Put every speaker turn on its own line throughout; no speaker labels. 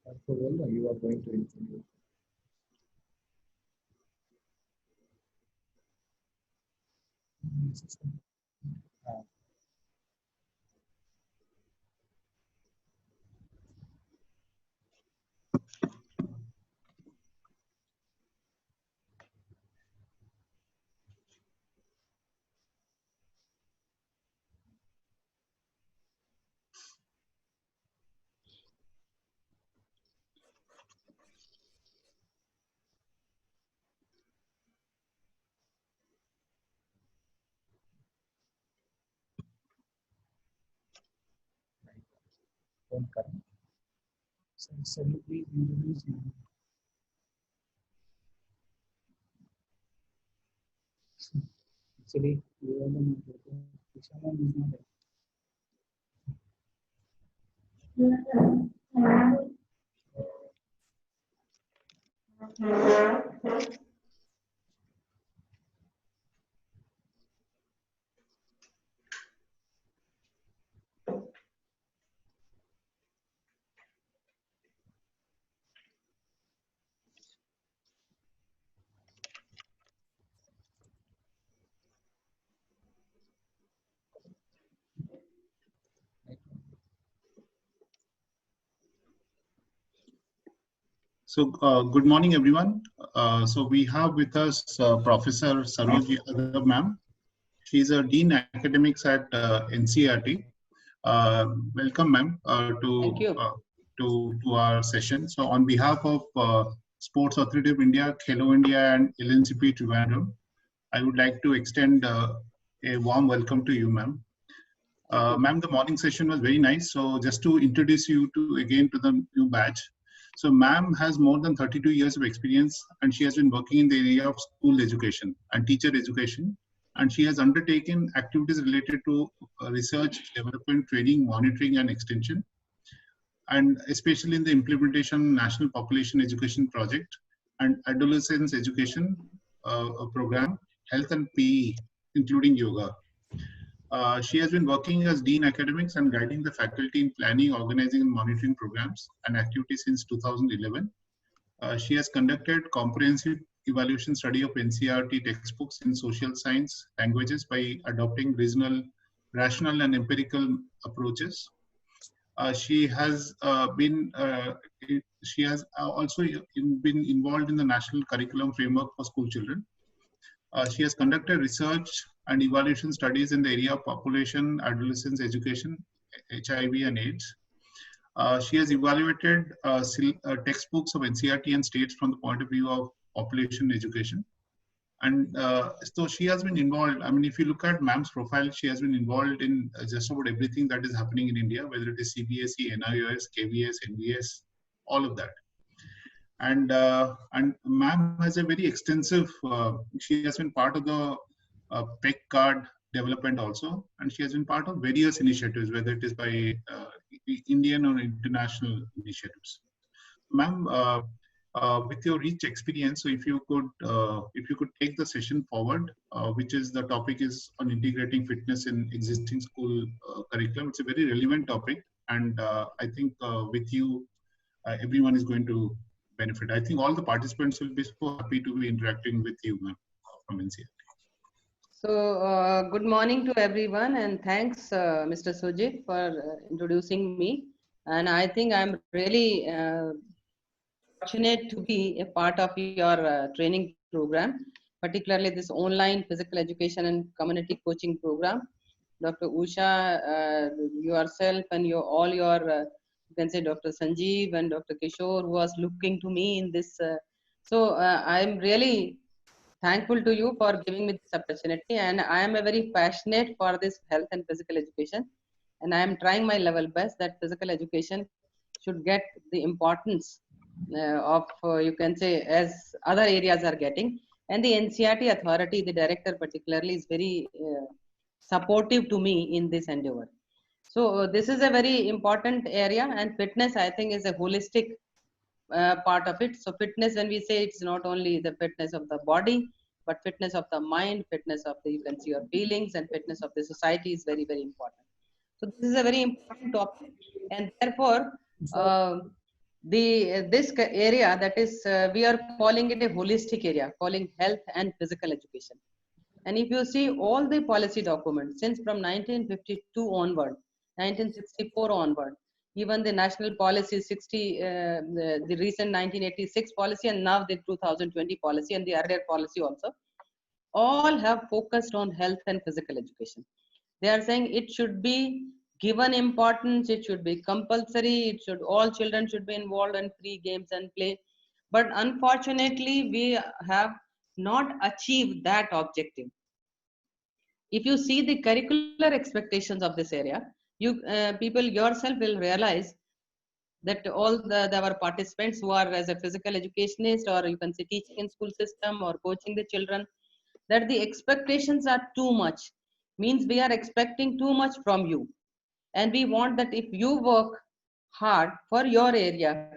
So well, you are going to introduce. Uh, Don't come. So you please introduce you. Actually, you are the moderator. Vishal is not there.
So, good morning, everyone. So, we have with us Professor Saroji Agab, ma'am. She's a Dean Academics at NCERT. Welcome, ma'am,
Thank you.
to our session. So, on behalf of Sports Authority of India, Khelo India, and LNCP Trivandrum, I would like to extend a warm welcome to you, ma'am. Ma'am, the morning session was very nice. So just to introduce you to the new batch. So ma'am has more than 32 years of experience and she has been working in the area of school education and teacher education. And she has undertaken activities related to research, development, training, monitoring, and extension. And especially in the implementation National Population Education Project and Adolescence Education Program, Health and PE, including yoga. She has been working as Dean Academics and guiding the faculty in planning, organizing, and monitoring programs and activities since 2011. She has conducted comprehensive evaluation study of NCERT textbooks in social science languages by adopting regional, rational, and empirical approaches. She has also been involved in the National Curriculum Framework for School Children. She has conducted research and evaluation studies in the area of population, adolescence education, HIV and AIDS. She has evaluated textbooks of NCERT and states from the point of view of population education. And so she has been involved. I mean, if you look at ma'am's profile, she has been involved in just about everything that is happening in India, whether it is CBSE, NIOS, KVS, NVS, all of that. And ma'am has a very extensive. She has been part of the PEC card development also, and she has been part of various initiatives, whether it is by Indian or international initiatives. Ma'am, with your rich experience, so if you could take the session forward, which is the topic is on integrating fitness in existing school curriculum. It's a very relevant topic, and I think with you, everyone is going to benefit. I think all the participants will be so happy to be interacting with you, ma'am, from NCERT.
So, good morning to everyone, and thanks, Mr. Sujit, for introducing me. And I think I'm really fortunate to be a part of your training program, particularly this online physical education and community coaching program. Dr. Usha, yourself, and all your, you can say Dr. Sanjeev and Dr. Kishore, who was looking to me in this. So, I'm really thankful to you for giving me this opportunity, and I am a very passionate for this health and physical education, and I am trying my level best that physical education should get the importance of you can say as other areas are getting, and the NCERT authority, the director particularly, is very supportive to me in this endeavor. So this is a very important area, and fitness I think is a holistic part of it. So fitness, when we say, it's not only the fitness of the body, but fitness of the mind, fitness of the, you can see, your feelings, and fitness of the society is very, very important. So this is a very important topic, and therefore,
So,
uh, this area, that is, we are calling it a holistic area, calling health and physical education. And if you see all the policy documents since from 1952 onward, 1964 onward, even the national policy 60, the recent 1986 policy, and now the 2020 policy, and the earlier policy also, all have focused on health and physical education. They are saying it should be given importance, it should be compulsory, it should, all children should be involved in free games and play. But unfortunately, we have not achieved that objective. If you see the curricular expectations of this area, you people yourself will realize that all our participants who are as a physical educationist, or you can say teaching in school system or coaching the children, that the expectations are too much. Means we are expecting too much from you, and we want that if you work hard for your area,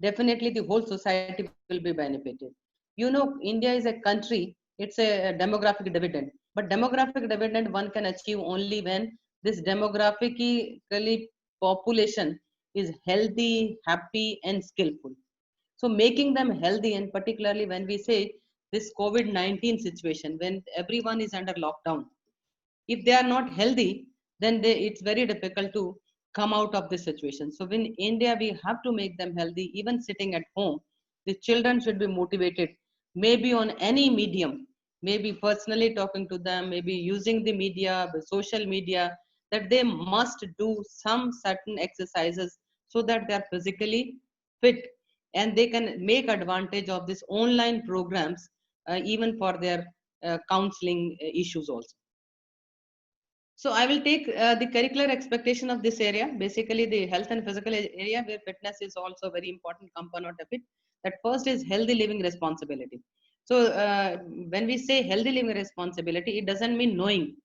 definitely the whole society will be benefited. You know, India is a country, it's a demographic dividend, but demographic dividend one can achieve only when this demographically population is healthy, happy, and skillful. So making them healthy, and particularly when we say this COVID-19 situation, when everyone is under lockdown, if they are not healthy, then it's very difficult to come out of this situation. So in India, we have to make them healthy, even sitting at home. The children should be motivated, maybe on any medium, maybe personally talking to them, maybe using the media, the social media, that they must do some certain exercises so that they are physically fit, and they can make advantage of this online programs, even for their counseling issues also. So I will take the curricular expectation of this area, basically the health and physical area, where fitness is also a very important component of it. That first is healthy living responsibility. So when we say healthy living responsibility, it doesn't mean knowing.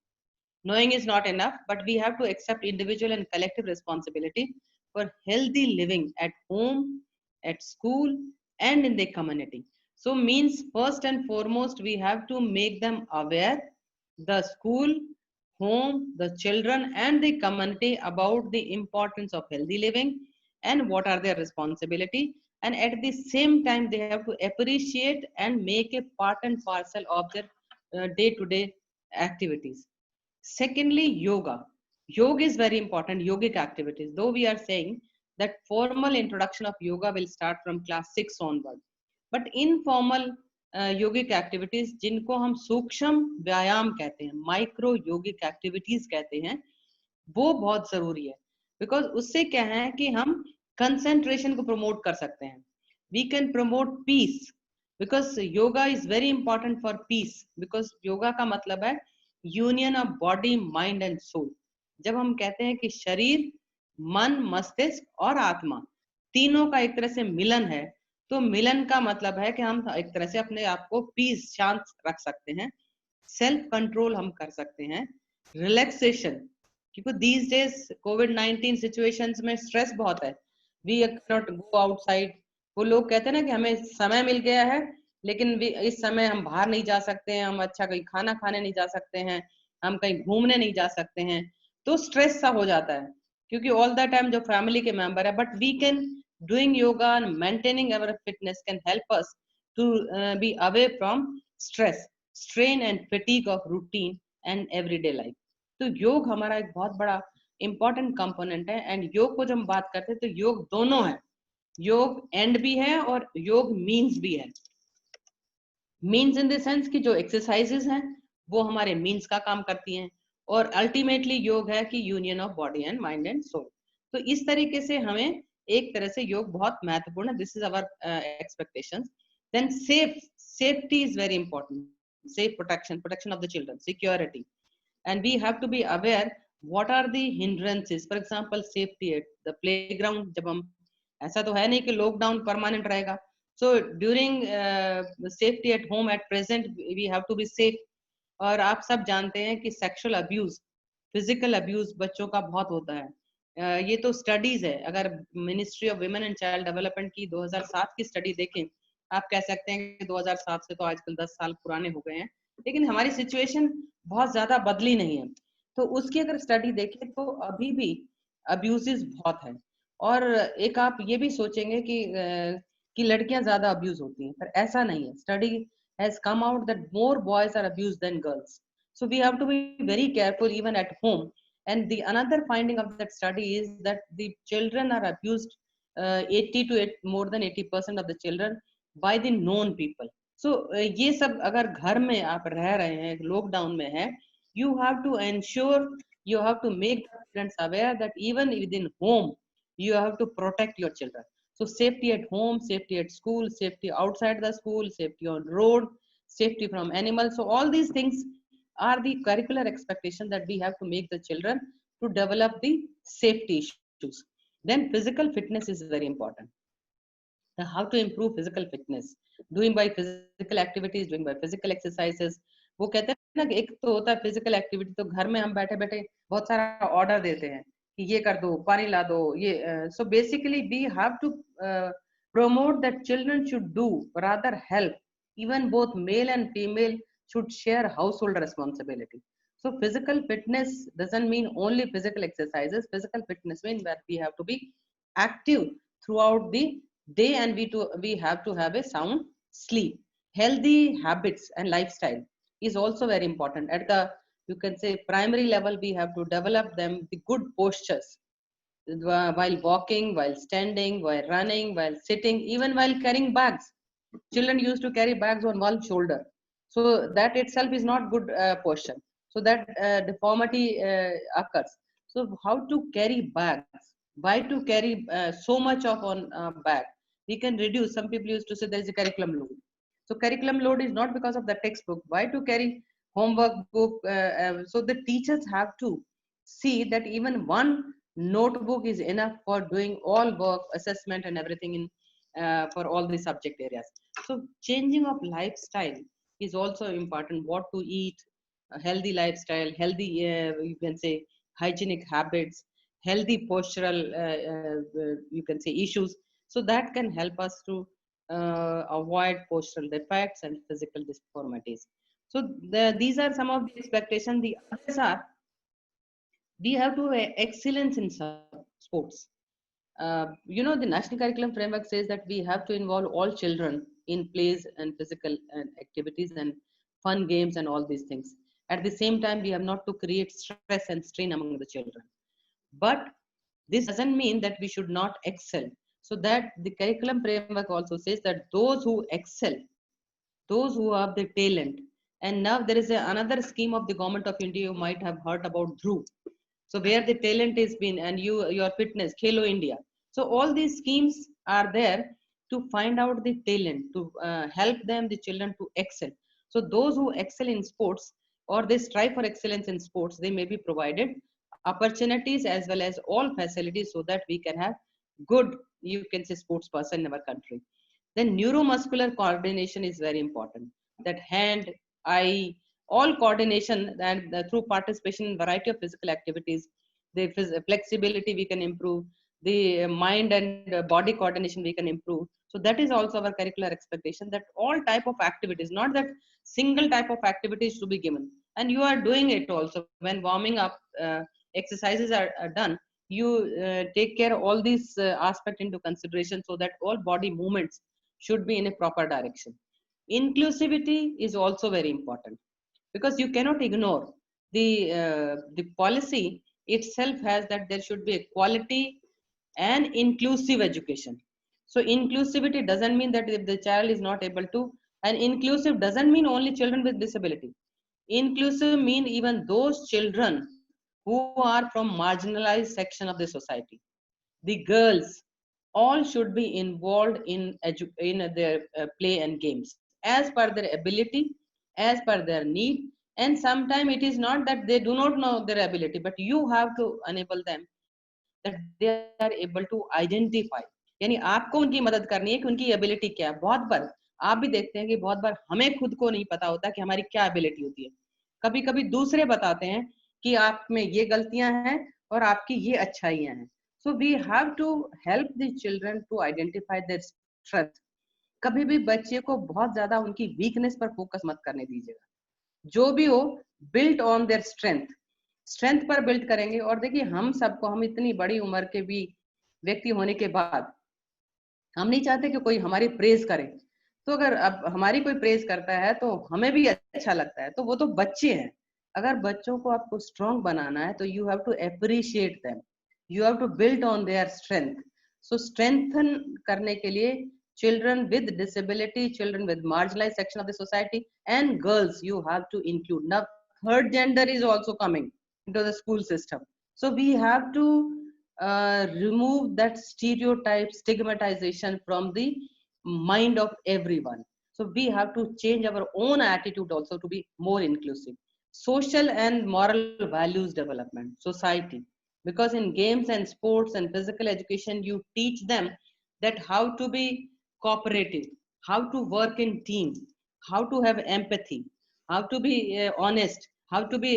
Knowing is not enough, but we have to accept individual and collective responsibility for healthy living at home, at school, and in the community. So means first and foremost, we have to make them aware, the school, home, the children, and the community, about the importance of healthy living and what are their responsibility. And at the same time, they have to appreciate and make a part and parcel of their day-to-day activities. Secondly, yoga. Yoga is very important, yogic activities. Though we are saying that formal introduction of yoga will start from class 6 onward, but informal yogic activities, जिनको हम सूक्ष्म व्यायाम कहते हैं, micro योगिक activities कहते हैं, वो बहुत जरूरी है. बिकॉज उससे क्या है कि हम कंसेंट्रेशन को प्रमोट कर सकते हैं. We can promote peace, because yoga is very important for peace. Because yoga का मतलब है union of body, mind and soul. जब हम कहते हैं कि शरीर, मन, मस्तिष्क और आत्मा तीनों का एक तरह से मिलन है, तो मिलन का मतलब है कि हम एक तरह से अपने आप को पीस, शांत रख सकते हैं. सेल्फ कंट्रोल हम कर सकते हैं. रिलैक्सेशन, क्योंकि दीज डेज कोविड-19 सिचुएशंस में स्ट्रेस बहुत है. We can not go outside. वो लोग कहते हैं ना कि हमें समय मिल गया है, लेकिन इस समय हम बाहर नहीं जा सकते हैं, हम अच्छा कहीं खाना खाने नहीं जा सकते हैं, हम कहीं घूमने नहीं जा सकते हैं, तो स्ट्रेस सा हो जाता है, क्योंकि ऑल द टाइम जो फैमिली के मेंबर है. But we can doing yoga and maintaining our fitness can help us to be away from stress, strain and fatigue of routine and everyday life. तो योग हमारा एक बहुत बड़ा important component है. एंड योग को जब हम बात करते हैं तो योग दोनों है. योग एंड भी है और योग मीन्स भी है. मीन्स इन द सेंस कि जो एक्सरसाइजेस हैं वो हमारे मीन्स का काम करती हैं, और अल्टीमेटली योग है कि union of body and mind and soul. तो इस तरीके से हमें एक तरह से योग बहुत महत्वपूर्ण है. This is our expectations. Then safety is very important. Safe protection of the children, security, and we have to be aware what are the hindrances. For example safety at the playground. जब हम, ऐसा तो है नहीं कि lockdown permanent रहेगा. So during safety at home at present we have to be safe. और आप सब जानते हैं कि सेक्सुअल अब्यूज, फिजिकल अब्यूज बच्चों का बहुत होता है. ये तो स्टडीज है. अगर ministry of women and child development की 2007 की स्टडी देखें, आप कह सकते हैं कि 2007 से तो आजकल 10 साल पुराने हो गए हैं, लेकिन हमारी सिचुएशन बहुत ज्यादा बदली नहीं है. तो उसकी अगर स्टडी देखें तो अभी भी अब्यूजेस बहुत है. और एक आप ये भी सोचेंगे कि लड़कियां ज्यादा अब्यूज होती हैं, पर ऐसा नहीं है. Study has come out that more boys are abused than girls. So we have to be very careful even at home. And the another finding of that study is that the children are abused 80 to 8, more than 80% of the children by the known people. So ये सब अगर घर में आप रह रहे हैं, lockdown में है, you have to ensure, you have to make the parents aware that even within home you have to protect your children. So safety at home, safety at school, safety outside the school, safety on road, safety from animals. So all these things are the curricular expectation that we have to make the children to develop the safety issues. Then physical fitness is very important. Now, how to improve physical fitness? Doing by physical activities, doing by physical exercises. वो कहते हैं ना कि एक तो होता है physical activity, तो घर में हम बैठे बैठे बहुत सारा ऑर्डर देते हैं कि ये कर दो, पानी ला दो, ये so basically we have to promote that children should do, rather help. Even both male and female should share household responsibility. So physical fitness doesn't mean only physical exercises. Physical fitness means that we have to be active throughout the day, and we have to have a sound sleep. Healthy habits and lifestyle is also very important. At the, you can say, primary level, we have to develop them the good postures while walking, while standing, while running, while sitting, even while carrying bags. Children used to carry bags on one shoulder, so that itself is not good posture. So that deformity occurs. So how to carry bags? Why to carry so much of on bag? We can reduce. Some people used to say there is a curriculum load. So curriculum load is not because of the textbook. Why to carry homework book? So the teachers have to see that even one notebook is enough for doing all work, assessment, and everything in for all the subject areas. So changing of lifestyle is also important. What to eat, a healthy lifestyle, healthy you can say hygienic habits, healthy postural you can say issues. So that can help us to avoid postural defects and physical deformities. So these are some of the expectations. The others are, we have to excellence in sports. You know, the national curriculum framework says that we have to involve all children in plays and physical activities and fun games and all these things. At the same time, we have not to create stress and strain among the children. But this doesn't mean that we should not excel. So that the curriculum framework also says that those who excel, those who have the talent, and now there is another scheme of the government of India, you might have heard about Dhruv. So where the talent is been, and your fitness, Khelo India. So all these schemes are there to find out the talent, to help them, the children, to excel. So those who excel in sports, or they strive for excellence in sports, they may be provided opportunities as well as all facilities so that we can have good, you can say, sports person in our country. Then neuromuscular coordination is very important. That hand, eye, all coordination, and through participation in variety of physical activities, the flexibility we can improve, the mind and body coordination we can improve. So that is also our curricular expectation, that all type of activities, not that single type of activities to be given. And you are doing it also when warming up exercises are done. You take care of all these aspects into consideration so that all body movements should be in a proper direction. Inclusivity is also very important, because you cannot ignore the policy itself has that there should be a quality and inclusive education. So inclusivity doesn't mean that if the child is not able to, and inclusive doesn't mean only children with disability. Inclusive mean even those children who are from marginalized section of the society. The girls, all should be involved in their play and games as per their ability, as per their need. And sometimes it is not that they do not know their ability, but you have to enable them that they are able to identify. यानी आपको उनकी मदद करनी है कि उनकी ability क्या है. बहुत बार आप भी देखते हैं कि बहुत बार हमें खुद को नहीं पता होता कि हमारी क्या एबिलिटी होती है. कभी कभी दूसरे बताते हैं कि आप में ये गलतियां हैं और आपकी ये अच्छाइयां हैं. So we have to help the children to identify their strength. कभी भी बच्चे को बहुत ज्यादा उनकी वीकनेस पर फोकस मत करने दीजिएगा. जो भी हो, build on their strength. Strength पर बिल्ड करेंगे. और देखिए हम सबको, हम इतनी बड़ी उम्र के भी व्यक्ति होने के बाद हम नहीं चाहते कि कोई हमारी प्रेज करे। तो अगर अब हमारी कोई प्रेज करता है तो हमें भी अच्छा लगता है, तो वो तो बच्चे हैं। अगर बच्चों को आपको स्ट्रांग बनाना है तो you have to appreciate them, you have to build on their strength. So strengthen करने के लिए children with disability, children with marginalized section of the society, and girls you have to include. Now third gender is also coming into the school system, so we have to remove that stereotype stigmatization from the mind of everyone. So we have to change our own attitude also to be more inclusive. Social and moral values development society, because in games and sports and physical education you teach them that how to be cooperative, how to work in team, how to have empathy, how to be honest, how to be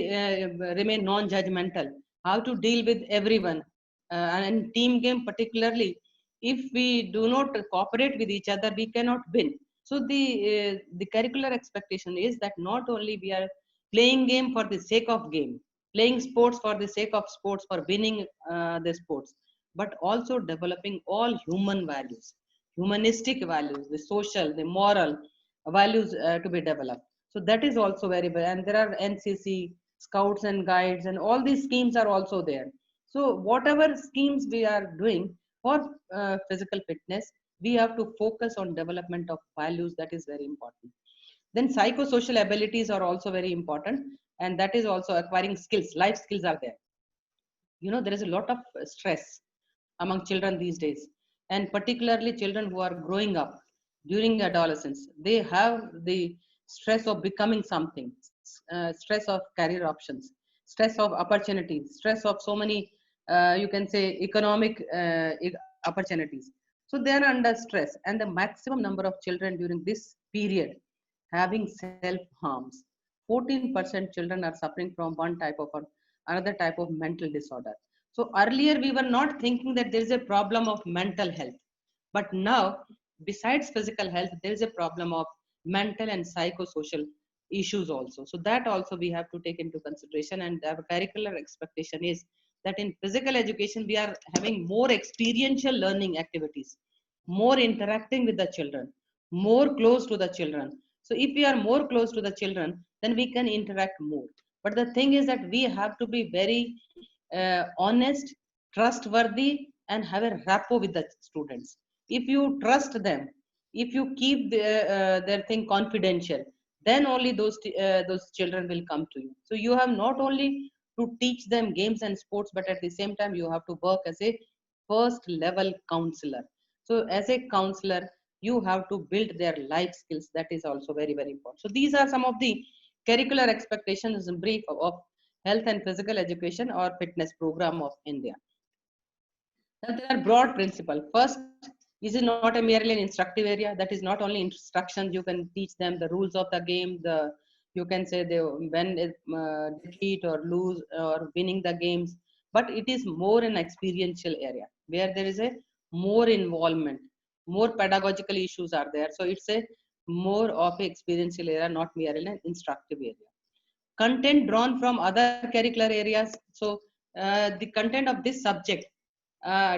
remain non-judgmental, how to deal with everyone. And team game particularly, if we do not cooperate with each other, we cannot win. So the curricular expectation is that not only we are playing game for the sake of game, playing sports for the sake of sports, for winning the sports, but also developing all human values, humanistic values, the social, the moral values to be developed. So that is also very good. And there are NCC, Scouts and Guides, and all these schemes are also there. So whatever schemes we are doing for physical fitness, we have to focus on development of values. That is very important. Then psychosocial abilities are also very important, and that is also acquiring skills. Life skills are there. You know, there is a lot of stress among children these days, and particularly children who are growing up during adolescence. They have the stress of becoming something, stress of career options, stress of opportunities, stress of so many, you can say, economic opportunities. So they are under stress, and the maximum number of children during this period having self harms. 14% children are suffering from one type of or another type of mental disorder. So earlier we were not thinking that there is a problem of mental health, but now besides physical health, there is a problem of mental and psychosocial issues also. So that also we have to take into consideration, and our curricular expectation is that in physical education we are having more experiential learning activities, more interacting with the children, more close to the children. So if we are more close to the children, then we can interact more. But the thing is that we have to be very honest, trustworthy, and have a rapport with the students. If you trust them, if you keep their thing confidential, then only those children will come to you. So you have not only to teach them games and sports, but at the same time you have to work as a first level counselor. So as a counselor, you have to build their life skills. That is also very, very important. So these are some of the curricular expectations in brief of health and physical education or fitness program of India. Now there are broad principles. First, this is not a merely an instructive area. That is not only instructions. You can teach them the rules of the game. You can say they when defeat or lose or winning the games. But it is more an experiential area where there is a more involvement, more pedagogical issues are there. So it's a more of a experiential area, not merely an instructive area. Content drawn from other curricular areas. So the content of this subject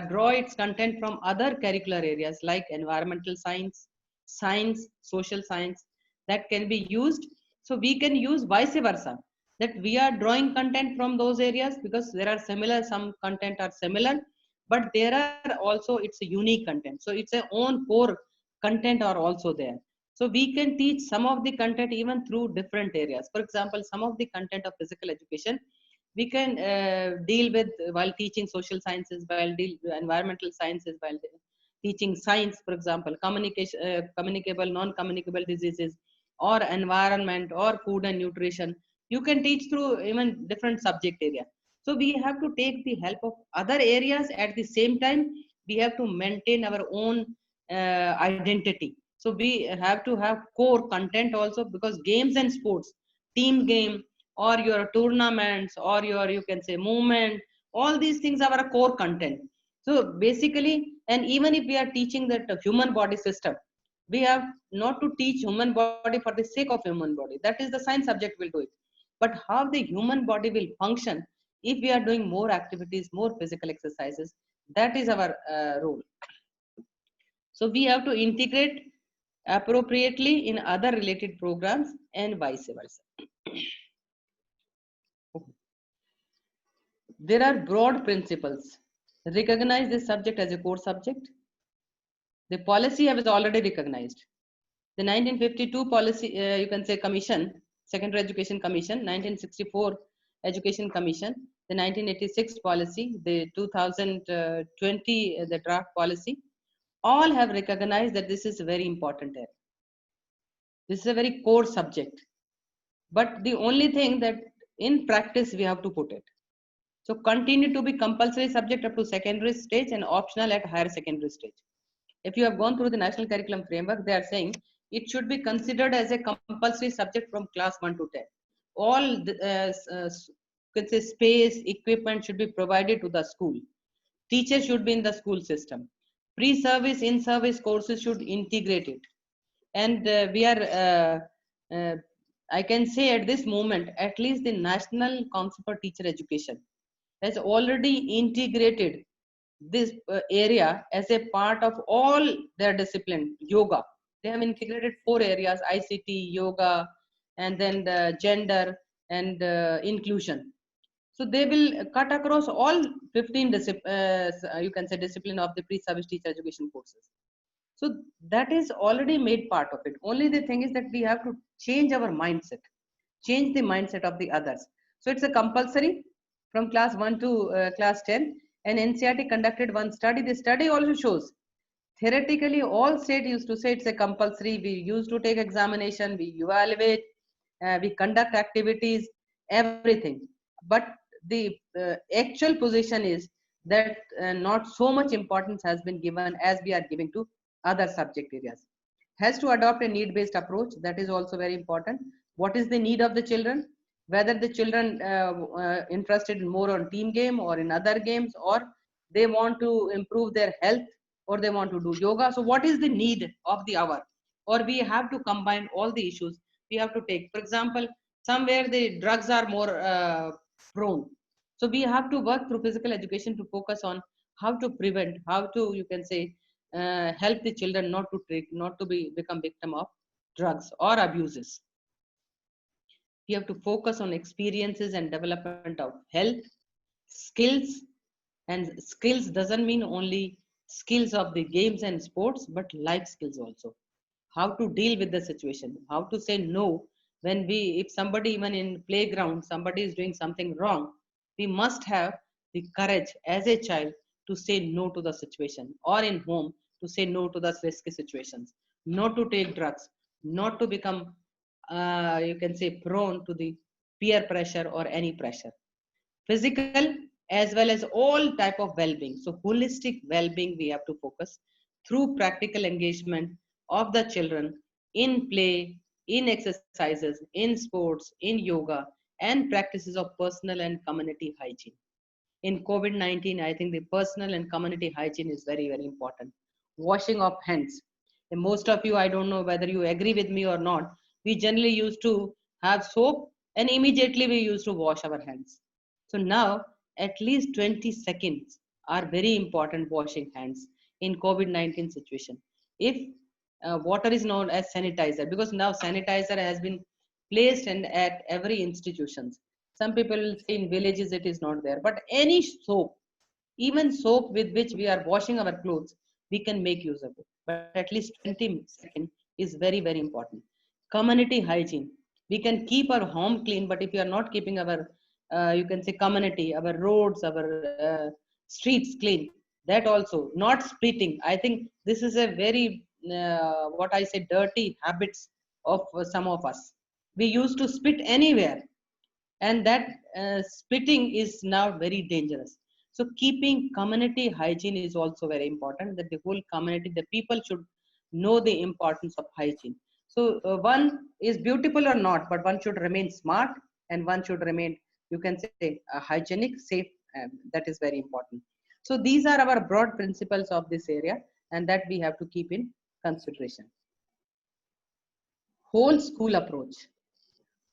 draw its content from other curricular areas like environmental science, science, social science, that can be used. So we can use vice versa, that we are drawing content from those areas because there are similar, some content are similar, but there are also it's a unique content. So it's a own core content are also there. So we can teach some of the content even through different areas. For example, some of the content of physical education we can deal with while teaching social sciences, while deal environmental sciences, while teaching science. For example, communication, communicable, non-communicable diseases, or environment, or food and nutrition. You can teach through even different subject area. So we have to take the help of other areas. At the same time, we have to maintain our own identity. So we have to have core content also, because games and sports, team game, or your tournaments, or your, you can say, movement, all these things are our core content. So basically, and even if we are teaching that human body system, we have not to teach human body for the sake of human body. That is the science subject will do it. But how the human body will function if we are doing more activities, more physical exercises, That is our role. So we have to integrate appropriately in other related programs and vice versa. There are broad principles. Recognize this subject as a core subject. The policy has already recognized. The 1952 policy, you can say commission, Secondary Education Commission, 1964 Education Commission, the 1986 policy, the 2020, the draft policy, all have recognized that this is a very important area. This is a very core subject. But the only thing that in practice we have to put it. So continue to be compulsory subject up to secondary stage and optional at higher secondary stage. If you have gone through the national curriculum framework, they are saying it should be considered as a compulsory subject from class 1 to 10. All the space, equipment should be provided to the school. Teachers should be in the school system. Pre-service, in-service courses should integrate it. And we are, I can say at this moment, at least the National Council for Teacher Education has already integrated this area as a part of all their discipline. Yoga, they have integrated 4 areas: ICT, yoga, and then the gender and inclusion. So they will cut across all 15 you can say discipline of the pre-service teacher education courses. So that is already made part of it. Only the thing is that we have to change our mindset, change the mindset of the others. So it's a compulsory from class 1 to class 10. And NCERT conducted one study. The study also shows theoretically all state used to say it's a compulsory. We used to take examination, we evaluate, we conduct activities, everything. But the actual position is that not so much importance has been given as we are giving to other subject areas. Has to adopt a need-based approach. That is also very important. What is the need of the children? Whether the children interested more on team game or in other games, or they want to improve their health, or they want to do yoga. So what is the need of the hour? Or we have to combine all the issues. We have to take, for example, somewhere the drugs are more prone. So we have to work through physical education to focus on how to prevent, how to, you can say, help the children not to take, not to become victim of drugs or abuses. We have to focus on experiences and development of health, skills, and skills doesn't mean only skills of the games and sports, but life skills also. How to deal with the situation, how to say no when if somebody even in playground, somebody is doing something wrong, we must have the courage as a child to say no to the situation, or in home to say no to the risky situations, not to take drugs, not to become you can say prone to the peer pressure or any pressure. Physical as well as all type of well-being. So holistic well-being we have to focus through practical engagement of the children in play, in exercises, in sports, in yoga, and practices of personal and community hygiene. In COVID-19, I think the personal and community hygiene is very, very important. Washing of hands. And most of you, I don't know whether you agree with me or not, we generally used to have soap and immediately we used to wash our hands. So now at least 20 seconds are very important washing hands in COVID-19 situation. If water is known as sanitizer, because now sanitizer has been placed and at every institutions. Some people will say in villages it is not there, but any soap, even soap with which we are washing our clothes, we can make use of it. But at least 20 seconds is very, very important. Community hygiene. We can keep our home clean, but if you are not keeping our, you can say community, our roads, our streets clean, that also, not splitting. I think this is a very, what I say, dirty habits of some of us. We used to spit anywhere, and that spitting is now very dangerous. So keeping community hygiene is also very important, that the whole community, the people should know the importance of hygiene. So one is beautiful or not, but one should remain smart and one should remain, you can say, hygienic, safe. That is very important. So these are our broad principles of this area, and that we have to keep in consideration. Whole school approach.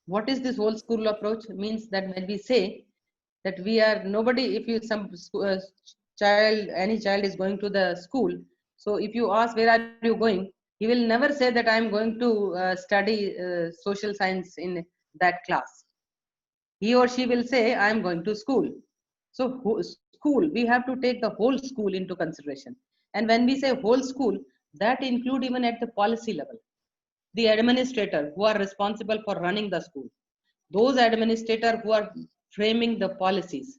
What is this whole school approach? Means that when we say that we are nobody, if you some any child is going to the school, so if you ask where are you going, he will never say that I am going to study social science in that class. He or she will say I am going to school. So school, we have to take the whole school into consideration. And when we say whole school, that include even at the policy level, the administrator who are responsible for running the school, those administrator who are framing the policies,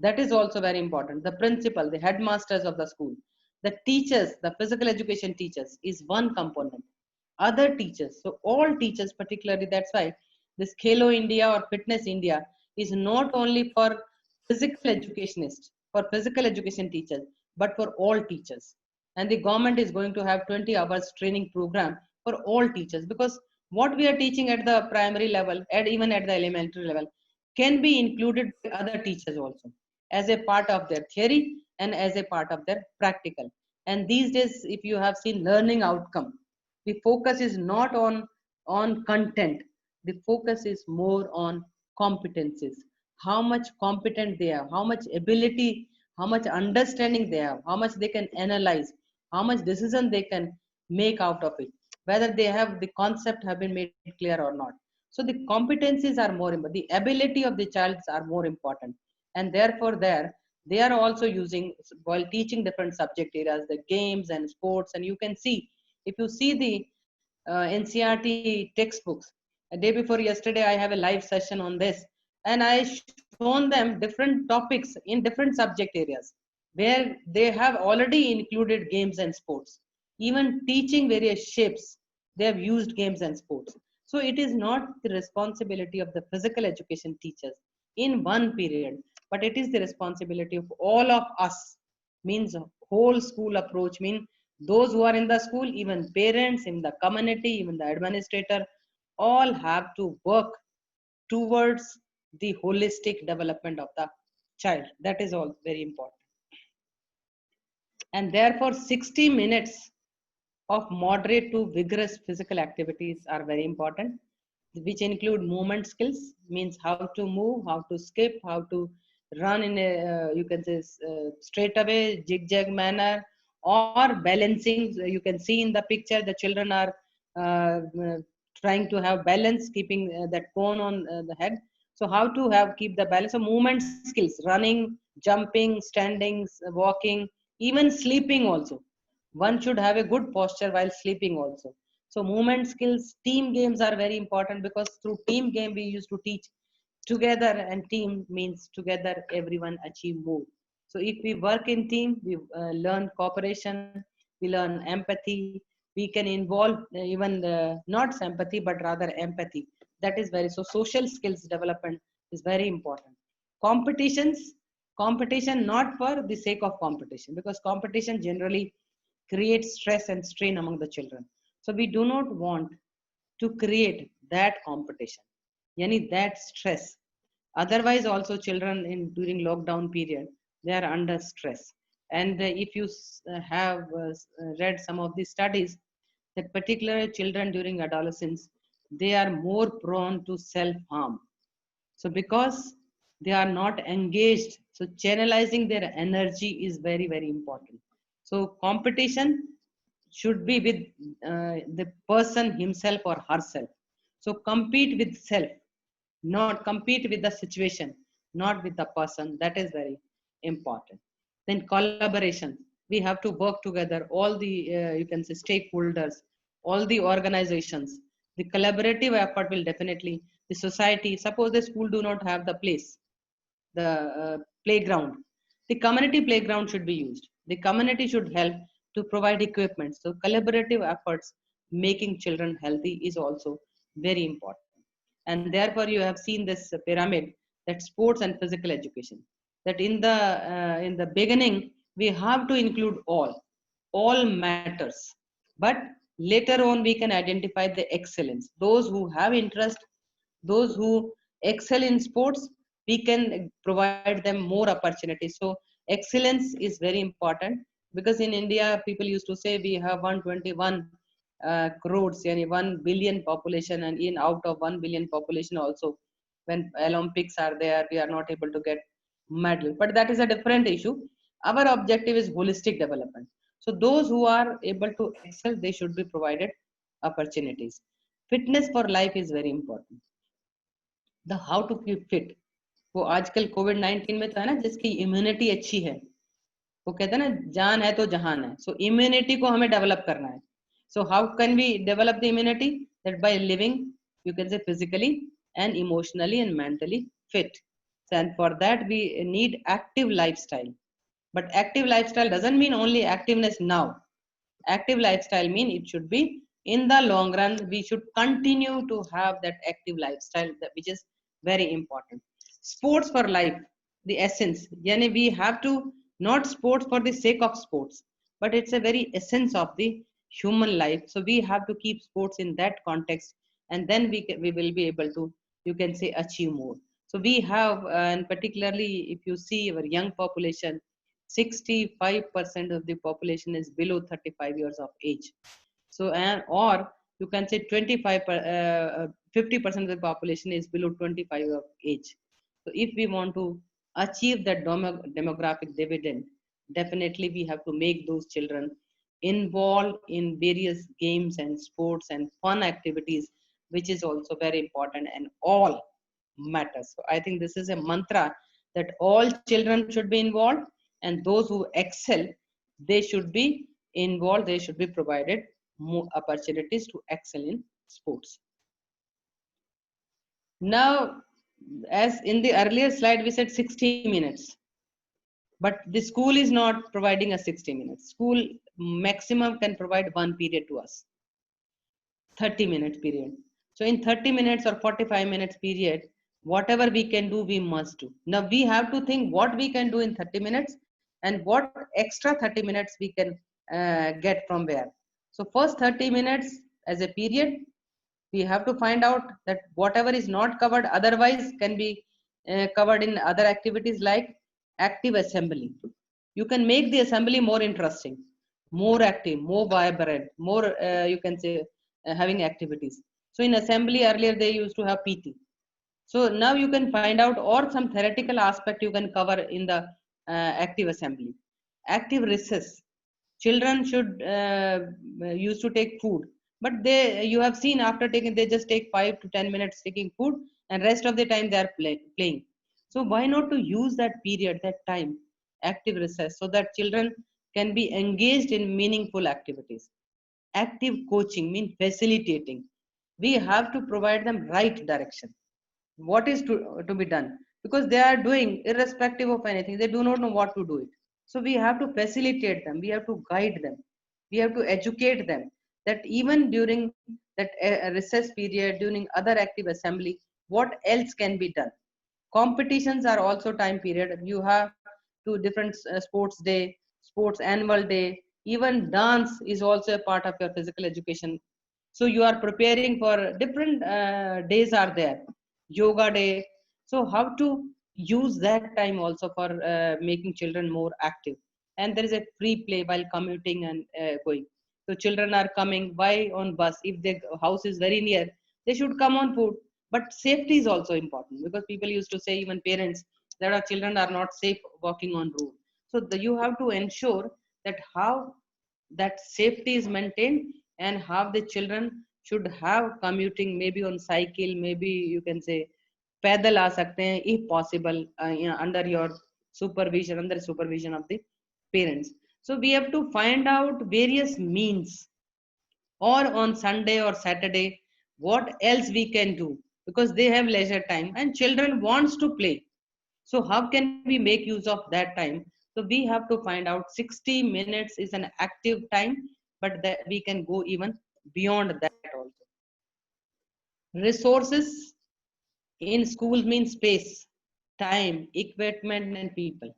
that is also very important. The principal, the headmasters of the school, the teachers, the physical education teachers is one component, other teachers. So all teachers, particularly, that's why this Khelo India or Fitness India is not only for physical educationists, for physical education teachers, but for all teachers. And the government is going to have 20 hours training program for all teachers, because what we are teaching at the primary level and even at the elementary level can be included by other teachers also as a part of their theory and as a part of their practical. And these days, if you have seen learning outcome, the focus is not on content, the focus is more on competencies, how much competent they are, how much ability, how much understanding they have, how much they can analyze, how much decision they can make out of it, whether they have the concept have been made clear or not. So the competencies are more important, the ability of the child are more important. And therefore there they are also using, while teaching different subject areas, the games and sports. And you can see, if you see the NCERT textbooks, a day before yesterday I have a live session on this, and I shown them different topics in different subject areas where they have already included games and sports. Even teaching various shapes, they have used games and sports. So it is not the responsibility of the physical education teachers in one period, but it is the responsibility of all of us, means whole school approach, mean those who are in the school, even parents, in the community, even the administrator, all have to work towards the holistic development of the child. That is all very important. And therefore 60 minutes of moderate to vigorous physical activities are very important, which include movement skills, means how to move, how to skip, how to run in a you can say straight away zigzag manner, or balancing. You can see in the picture the children are uh, uh, trying to have balance, keeping that cone on the head. So how to have keep the balance. So movement skills, running, jumping, standing, walking, even sleeping also. One should have a good posture while sleeping also. So movement skills, team games are very important, because through team game we used to teach together, and team means together everyone achieve more. So if we work in team, we learn cooperation, we learn empathy, we can involve even not sympathy but rather empathy. That is very, so social skills development is very important. Competitions, competition not for the sake of competition, because competition generally creates stress and strain among the children. So we do not want to create that competition, yani that stress. Otherwise also children in during lockdown period, they are under stress. And if you have read some of the studies, that particular children during adolescence, they are more prone to self harm. So because they are not engaged, so channelizing their energy is very very important. So competition should be with the person himself or herself. So compete with self, not compete with the situation, not with the person. That is very important. Then collaboration, we have to work together, all the you can say stakeholders, all the organizations. The collaborative effort will definitely, the society, suppose the school do not have the place, the playground, the community playground should be used, the community should help to provide equipment. So collaborative efforts making children healthy is also very important. And therefore you have seen this pyramid, that sports and physical education, that in the beginning we have to include all matters, but later on we can identify the excellence, those who have interest, those who excel in sports, we can provide them more opportunities. So excellence is very important, because in India people used to say we have 121 crores, yani 1 billion population, and in out of 1 billion population also, when Olympics are there, we are not able to get medal. But that is a different issue. Our objective is holistic development. So those who are able to excel, they should be provided opportunities. Fitness for life is very important. The how to keep fit, वो आजकल कोविड-19 में तो है ना, जिसकी immunity अच्छी है, वो कहते हैं ना जान है तो जहान है. सो इम्यूनिटी को हमें डेवलप करना है. So how can we develop the immunity? That by living, you can say, physically and emotionally and mentally fit. And for that we need active lifestyle. But active lifestyle doesn't mean only activeness now. Active lifestyle mean it should be in the long run. We should continue to have that active lifestyle, which is very important. Sports for life, the essence. Yani we have to not sports for the sake of sports, but it's a very essence of the human life. So we have to keep sports in that context, and then we will be able to, you can say, achieve more. So we have, and particularly if you see our young population, 65% of the population is below 35 years of age. So, and or you can say 50% of the population is below 25 years of age. So if we want to achieve that demographic dividend, definitely we have to make those children involved in various games and sports and fun activities, which is also very important, and all matters. So I think this is a mantra that all children should be involved, and those who excel, they should be involved, they should be provided more opportunities to excel in sports. Now, as in the earlier slide, we said 60 minutes. But the school is not providing us 60 minutes. School maximum can provide one period to us, 30 minutes period. So in 30 minutes or 45 minutes period, whatever we can do, we must do. Now we have to think what we can do in 30 minutes and what extra 30 minutes we can get from where. So first 30 minutes as a period, we have to find out that whatever is not covered otherwise can be covered in other activities like active assembly. You can make the assembly more interesting, more active, more vibrant, more you can say having activities. So in assembly earlier they used to have PT. So now you can find out, or some theoretical aspect you can cover in the active assembly. Active recess. Children should used to take food, but they, you have seen after taking, they just take 5 to 10 minutes taking food, and rest of the time they are playing. So why not to use that period, that time, active recess, so that children can be engaged in meaningful activities. Active coaching means facilitating. We have to provide them right direction. What is to be done, because they are doing irrespective of anything, they do not know what to do it. So we have to facilitate them, we have to guide them, we have to educate them, that even during that recess period, during other active assembly, what else can be done. Competitions are also time period. You have to different sports day, sports annual day, even dance is also a part of your physical education. So you are preparing for different days are there, yoga day. So how to use that time also for making children more active. And there is a free play while commuting and going. So children are coming, why on bus? If the house is very near, they should come on foot. But safety is also important, because people used to say, even parents, that our children are not safe walking on road. So you have to ensure that how that safety is maintained, and how the children should have commuting, maybe on cycle, maybe you can say पैदल आ सकते हैं if possible, under your supervision, under supervision of the parents. So we have to find out various means, or on Sunday or Saturday, what else we can do, because they have leisure time and children wants to play. So how can we make use of that time? So we have to find out 60 minutes is an active time, but that we can go even beyond that also. Resources in schools means space, time, equipment, and people.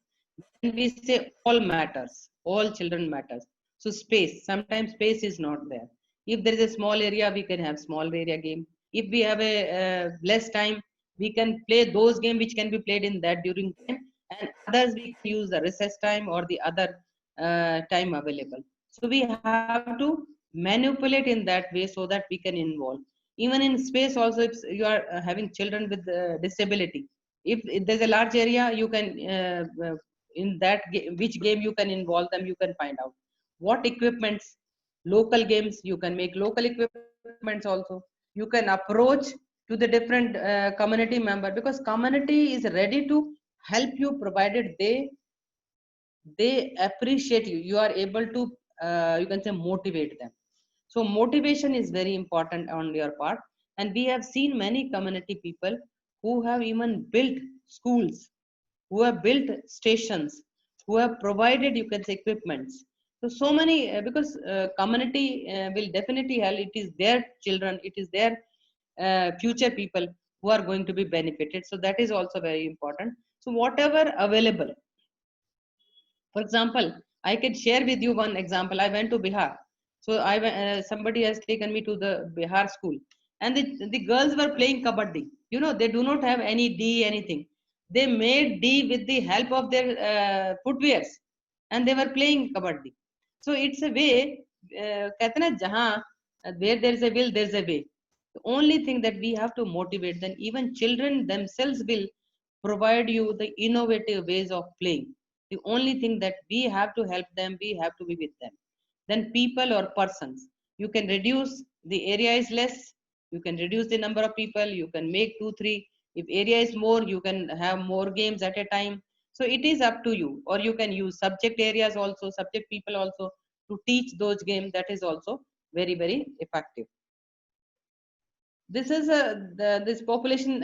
When we say all matters, all children matters. So space, sometimes space is not there. If there is a small area, we can have small area game. If we have a less time, we can play those games which can be played in that during time, and others we can use the recess time or the other time available. So we have to manipulate in that way so that we can involve. Even in space also, if you are having children with disability, if there's a large area, you can in that which game you can involve them, you can find out what equipments. Local games, you can make local equipments also. You can approach to the different community member, because community is ready to help you, provided they appreciate you. You are able to you can say motivate them. So motivation is very important on your part. And we have seen many community people who have even built schools, who have built stations, who have provided, you can say, equipments. So many, because community will definitely help. It is their children, it is their future people who are going to be benefited. So that is also very important. So whatever available, for example, I can share with you one example. I went to Bihar. So somebody has taken me to the Bihar school, and the girls were playing kabaddi. You know, they do not have any D, anything. They made D with the help of their footwears, and they were playing kabaddi. So it's a way, कहते हैं ना, जहाँ where there is a will, there is a way. The only thing that we have to motivate, then even children themselves will provide you the innovative ways of playing. The only thing that we have to help them, we have to be with them. Then people or persons, you can reduce, the area is less, you can reduce the number of people, you can make 2 3. If area is more, you can have more games at a time. So it is up to you. Or you can use subject areas also, subject people also, to teach those games. That is also very, very effective. This is this population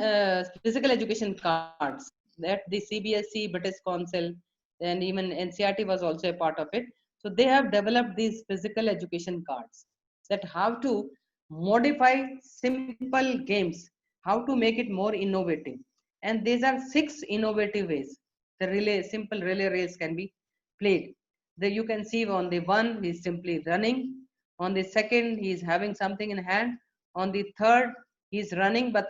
physical education cards that the CBSE, British Council, and even NCERT was also a part of it. So they have developed these physical education cards, that how to modify simple games, how to make it more innovative. And these are 6 innovative ways the simple relay race can be played. There you can see on the one, he is simply running. On the second, he is having something in hand. On the third, he is running but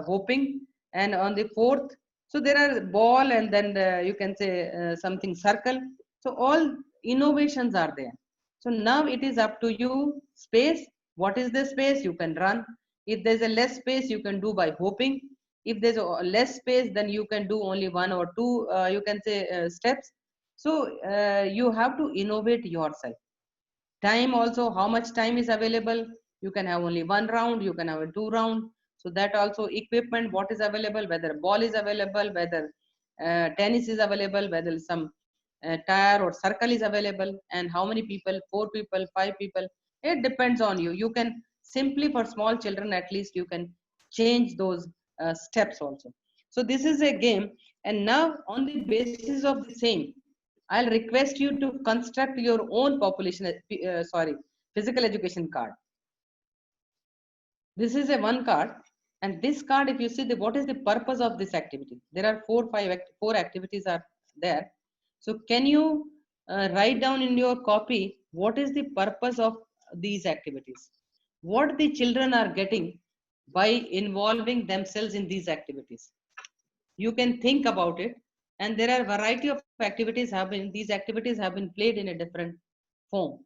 hoping. And on the fourth, so there are ball, and then you can say something circle. So all innovations are there. So now it is up to you. Space, what is the space? You can run. If there's a less space, you can do by hoping. If there's a less space, then you can do only 1 or 2 you can say steps. So you have to innovate yourself. Time also, how much time is available? You can have only 1 round, you can have a 2 round. So that also, equipment, what is available, whether ball is available, whether tennis is available, whether some tire or circle is available, and how many people, 4 people, 5 people, it depends on you. You can simply, for small children at least, you can change those steps also. So this is a game. And now on the basis of the same, I'll request you to construct your own population, physical education card. This is a one card, and this card, if you see what is the purpose of this activity, there are 4 activities are there. So can you write down in your copy what is the purpose of these activities? What the children are getting by involving themselves in these activities? You can think about it. And there are variety of activities these activities have been played in a different form.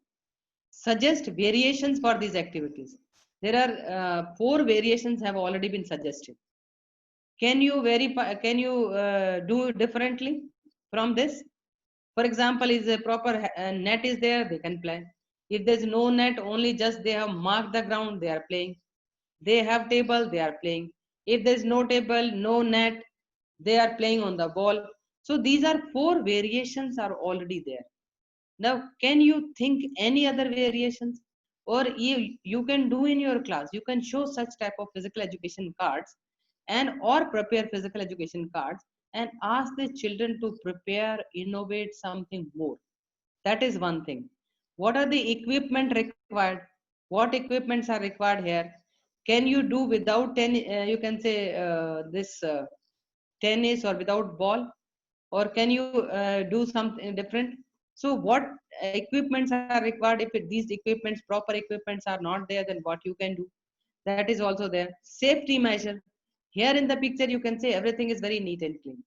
Suggest variations for these activities. There are 4 variations have already been suggested. Can you do differently from this? For example, is a proper net is there, they can play. If there's no net, only just they have marked the ground, they are playing. They have table, they are playing. If there's no table, no net, they are playing on the ball. So these are 4 variations are already there. Now, can you think any other variations? Or you can do in your class, you can show such type of physical education cards, and or prepare physical education cards and ask the children to prepare, innovate something more. That is one thing. What are the equipment required? What equipments are required here? Can you do without you can say this tennis, or without ball? Or can you do something different? So what equipments are required? If these equipments, proper equipments are not there, then what you can do? That is also there. Safety measure. Here in the picture, you can say everything is very neat and clean.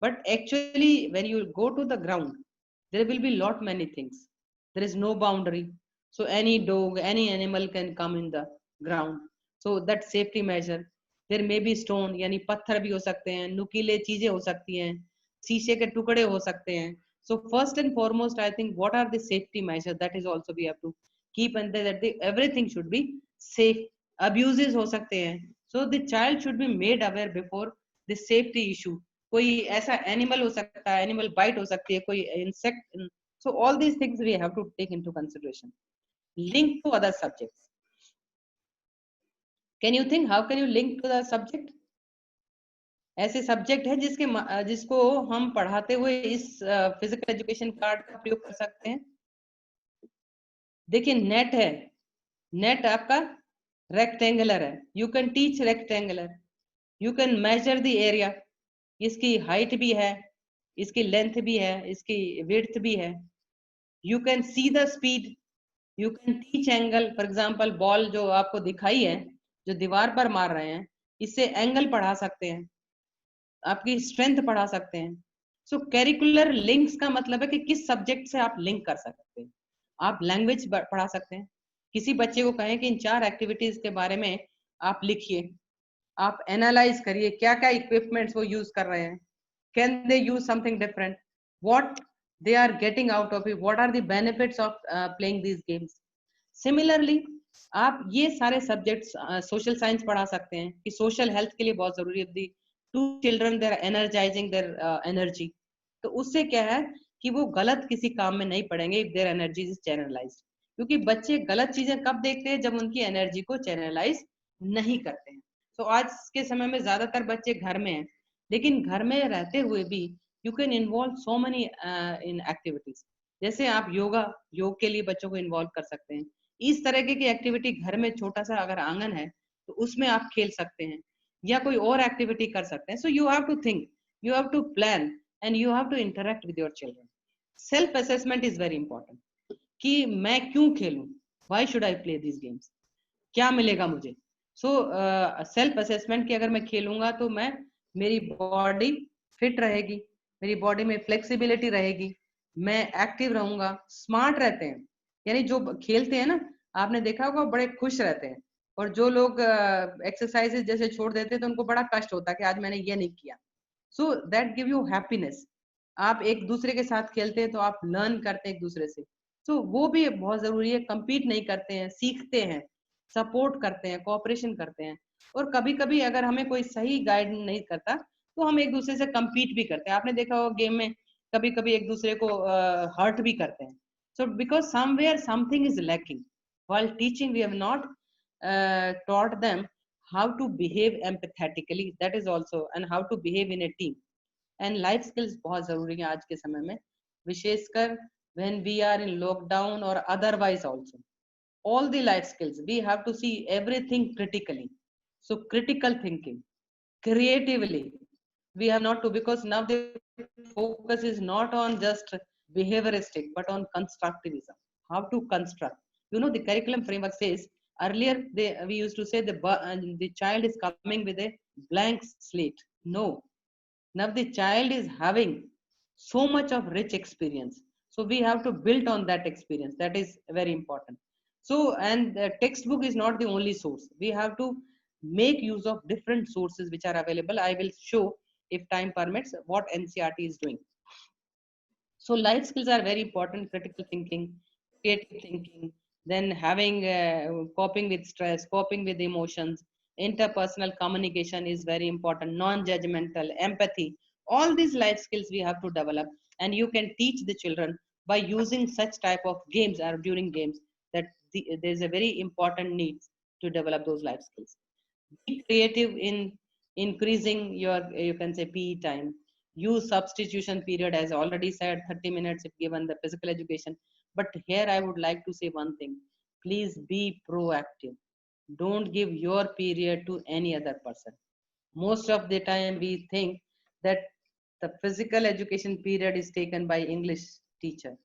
But actually, when you go to the ground, there will be lot many things. There is no boundary. So any dog, any animal can come in the ground. So that safety measure. There may be stone, यानी पत्थर भी हो सकते हैं, नुकीले चीजें हो सकती हैं. शीशे के टुकड़े हो सकते हैं. So first and foremost, I think what are the safety measures, that is also we have to keep, and that everything should be safe. Abuses हो सकते हैं. So the child should be made aware before the safety issue. कोई ऐसा animal हो सकता है, animal bite हो सकती है, कोई insect. So all these things we have to take into consideration. Link to other subjects. Can you think how can you link to the subject? ऐसे सब्जेक्ट है जिसको हम पढ़ाते हुए इस फिजिकल एजुकेशन कार्ड का प्रयोग कर सकते हैं. देखिए नेट है, नेट आपका रेक्टेंगुलर है. You can teach rectangular. You can measure the area. इसकी हाइट भी है, इसकी लेंथ भी है, इसकी विड्थ भी है. You can see the speed. You can teach angle. For example ball जो आपको दिखाई है, जो दीवार पर मार रहे हैं, इससे एंगल पढ़ा सकते हैं, आपकी स्ट्रेंथ बढ़ा सकते हैं. सो करिकुलर लिंक्स का मतलब है कि किस सब्जेक्ट से आप लिंक कर सकते हैं. आप लैंग्वेज पढ़ा सकते हैं. किसी बच्चे को कहें कि इन 4 एक्टिविटीज के बारे में आप लिखिए, आप एनालाइज करिए क्या क्या इक्विपमेंट्स वो यूज कर रहे हैं. Can they use something different, what they are getting out of it, what are the benefits of playing these games. Similarly आप ये सारे सब्जेक्ट्स सोशल साइंस पढ़ा सकते हैं कि सोशल हेल्थ के लिए बहुत जरूरी है. To children they are energising their energy. तो उससे क्या है कि वो गलत किसी काम में नहीं पड़ेंगे if their energy is channelised. क्योंकि बच्चे गलत चीजें कब देखते हैं, जब उनकी एनर्जी को चैनलाइज नहीं करते हैं. तो आज के समय में ज्यादातर बच्चे घर में हैं, लेकिन घर में रहते हुए भी you can involve so many in activities. जैसे आप योग के लिए बच्चों को इन्वॉल्व कर सकते हैं. इस तरह की एक्टिविटी घर में छोटा सा अगर आंगन है तो उसमें आप खेल सकते हैं, या कोई और एक्टिविटी कर सकते हैं. So you have to think, you have to plan, and you have to interact with your children. Self assessment is very important कि मैं क्यों खेलूं, why should I play this games, क्या मिलेगा मुझे. सो सेल्फ असेसमेंट की अगर मैं खेलूंगा तो मेरी बॉडी फिट रहेगी, मेरी बॉडी में फ्लेक्सिबिलिटी रहेगी, मैं एक्टिव रहूंगा. स्मार्ट रहते हैं, यानी जो खेलते हैं ना, आपने देखा होगा बड़े खुश रहते हैं. और जो लोग एक्सरसाइजेज जैसे छोड़ देते हैं तो उनको बड़ा कष्ट होता है कि आज मैंने ये नहीं किया. So that give you happiness. आप एक दूसरे के साथ खेलते हैं तो आप लर्न करते हैं एक दूसरे से. तो वो भी बहुत जरूरी है. compete नहीं करते हैं, सीखते हैं, सपोर्ट करते हैं, कोऑपरेशन करते हैं. और कभी कभी अगर हमें कोई सही गाइड नहीं करता तो हम एक दूसरे से compete भी करते हैं. आपने देखा होगा गेम में कभी कभी एक दूसरे को हर्ट भी करते हैं. So because somewhere something is lacking. While teaching, we have not taught them how to behave empathetically. That is also, and how to behave in a team. And life skills बहुत जरूरी है आज के समय में, विशेषकर when we are in lockdown or otherwise also. All the life skills, we have to see everything critically. So critical thinking, creatively, we have not to, because now the focus is not on just behavioristic but on constructivism. How to construct, you know, the curriculum framework says earlier we used to say the child is coming with a blank slate. No, now the child is having so much of rich experience, so we have to build on that experience. That is very important. So, and the textbook is not the only source. We have to make use of different sources which are available. I will show, if time permits, what NCERT is doing. So life skills are very important: critical thinking, creative thinking, then having coping with stress, coping with emotions, interpersonal communication is very important, non-judgmental, empathy. All these life skills we have to develop, and you can teach the children by using such type of games or during games, that there's a very important need to develop those life skills. Be creative in increasing your, you can say, PE time. Use substitution period, as already said, 30 minutes if given the physical education. But here I would like to say one thing: please be proactive. Don't give your period to any other person. Most of the time we think that the physical education period is taken by English teacher,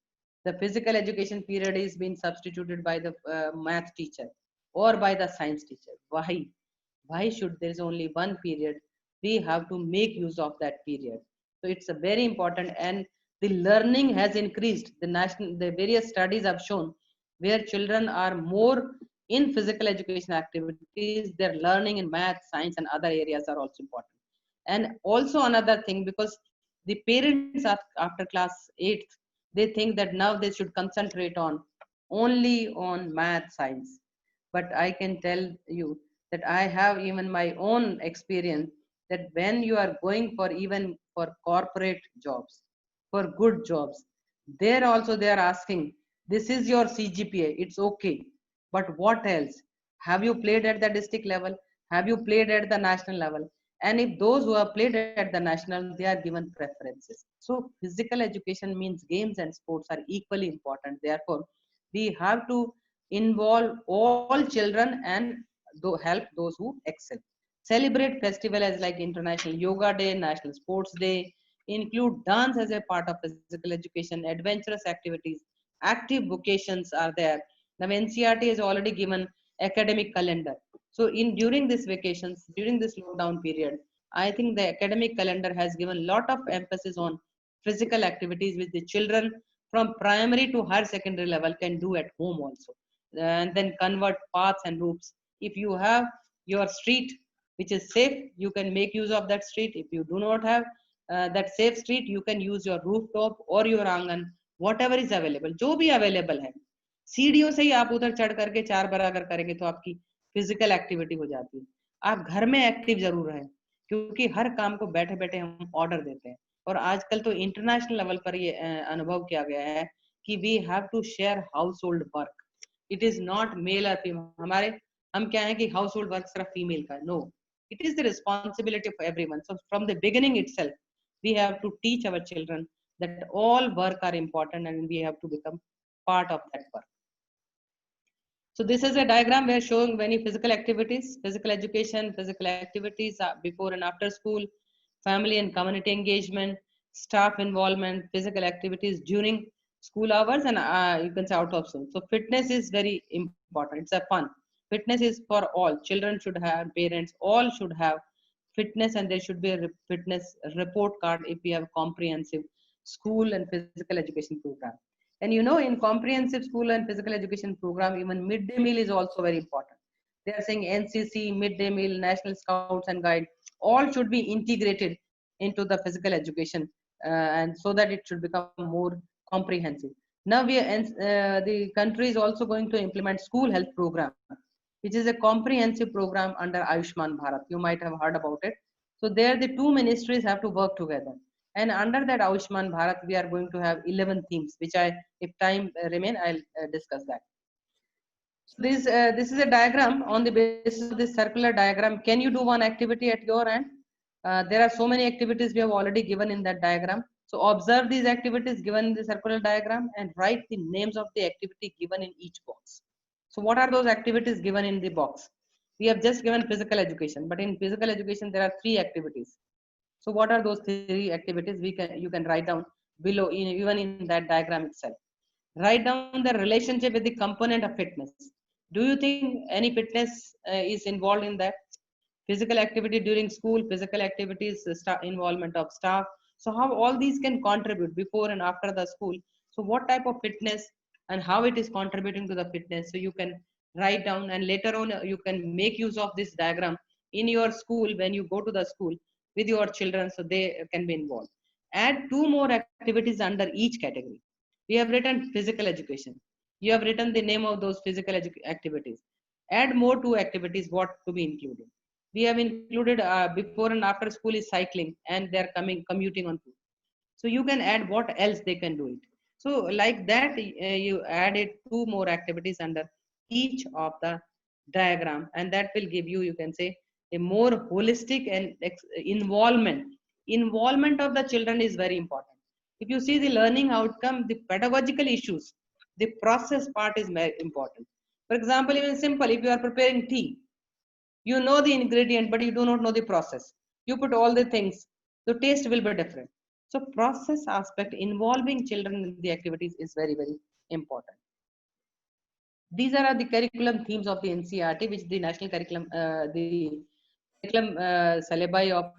the physical education period is being substituted by the math teacher or by the science teacher. Why should there is only one period? We have to make use of that period. So it's a very important, and the learning has increased. The various studies have shown where children are more in physical education activities, their learning in math, science, and other areas are also important. And also another thing, because The parents after class 8th, they think that now they should concentrate on only on math, science. But I can tell you that I have even my own experience that when you are going for even for corporate jobs, for good jobs, there also they are asking, this is your CGPA, it's okay. But what else? Have you played at the district level? Have you played at the national level? And if those who have played at the national, they are given preferences. So physical education means games and sports are equally important. Therefore, we have to involve all children and help those who excel. Celebrate festival as like International Yoga Day, National Sports Day, include dance as a part of physical education, adventurous activities, active vocations are there. Now NCERT has already given academic calendar. So in during these vacations, during this lockdown period, I think the academic calendar has given lot of emphasis on physical activities which the children from primary to higher secondary level can do at home also, and then convert paths and routes. If you have your street which is safe, you can make use of that street. If you do not have that safe street, you can use your rooftop or your आंगन, whatever is available, जो भी available है. सीढ़ियों से ही आप उधर चढ़ करके 4 बार अगर करेंगे तो आपकी फिजिकल एक्टिविटी हो जाती है. आप घर में एक्टिव जरूर रहें, क्योंकि हर काम को बैठे बैठे हम ऑर्डर देते हैं. और आजकल तो इंटरनेशनल लेवल पर ये अनुभव किया गया है कि we have to share household work. It is not male और फीमेल. हमारे हम क्या है कि हाउस होल्ड वर्क सिर्फ फीमेल का, no, it is the responsibility of everyone. So from the beginning itself, we have to teach our children that all work are important and we have to become part of that work. So this is a diagram where showing many physical activities, physical education, physical activities before and after school, family and community engagement, staff involvement, physical activities during school hours, and you can say out of school. So fitness is very important. It's a fun. Fitness is for all. Children should have, parents, all should have fitness, and there should be a fitness report card if we have comprehensive school and physical education program. And you know, in comprehensive school and physical education program, even midday meal is also very important. They are saying NCC, midday meal, National Scouts and Guide, all should be integrated into the physical education, and so that it should become more comprehensive. Now the country is also going to implement school health program, which is a comprehensive program under Ayushman Bharat. You might have heard about it. So there the two ministries have to work together. And under that Ayushman Bharat, we are going to have 11 themes, which if time remain, I'll discuss that. So this is a diagram. On the basis of this circular diagram, can you do one activity at your end? There are so many activities we have already given in that diagram. So observe these activities given in the circular diagram and write the names of the activity given in each box. So what are those activities given in the box? We have just given physical education, but in physical education, there are 3 activities. So what are those 3 activities? You can write down below, even in that diagram itself. Write down the relationship with the component of fitness. Do you think any fitness is involved in that? Physical activity during school, physical activities, involvement of staff. So how all these can contribute before and after the school. So what type of fitness and how it is contributing to the fitness. So you can write down, and later on you can make use of this diagram in your school when you go to the school with your children, so they can be involved. Add 2 more activities under each category. We have written physical education. You have written the name of those physical activities. Add more 2 activities, what to be included. We have included before and after school is cycling, and they're commuting on foot. So you can add what else they can do it. So like that, you added 2 more activities under each of the diagram, and that will give you, you can say, a more holistic and involvement of the children is very important. If you see the learning outcome, the pedagogical issues, the process part is very important. For example, even simple, if you are preparing tea, you know the ingredient, but you do not know the process. You put all the things, the taste will be different. So process aspect involving children in the activities is very, very important. These are the curriculum themes of the NCERT, which the national curriculum, the curriculum syllabi of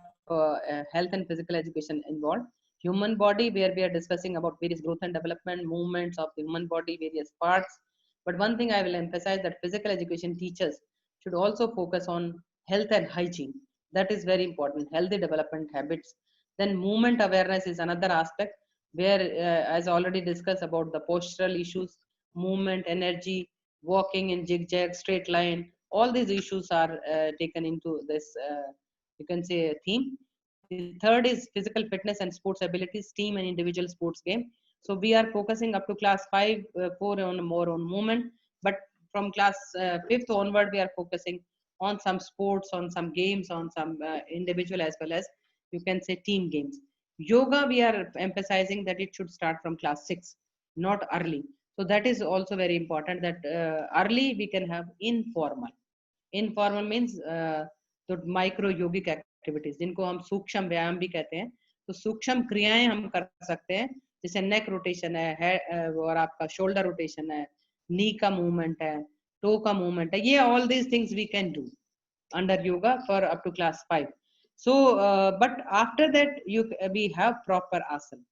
health and physical education involved. Human body, where we are discussing about various growth and development, movements of the human body, various parts. But one thing I will emphasize, that physical education teachers should also focus on health and hygiene. That is very important. Healthy development habits, Then movement awareness is another aspect where, as already discussed about the postural issues, movement, energy, walking in zigzag, straight line, all these issues are taken into this, you can say, theme. The third is physical fitness and sports abilities, team and individual sports game. So we are focusing up to class 5, 4 on more on movement, but from class 5th onward, we are focusing on some sports, on some games, on some individual as well as, you can say, team games. Yoga, we are emphasizing that it should start from class 6, not early. So that is also very important, that early we can have informal. Informal means तो micro योगिक activities जिनको हम सूक्ष्म व्यायाम भी कहते हैं, तो सूक्ष्म क्रियाएं हम कर सकते हैं, जैसे नेक रोटेशन है और आपका शोल्डर रोटेशन है, नी का मूवमेंट है, टो का मूवमेंट है, ये all these things we can do under yoga for up to class 5. So but after that we have proper आसन.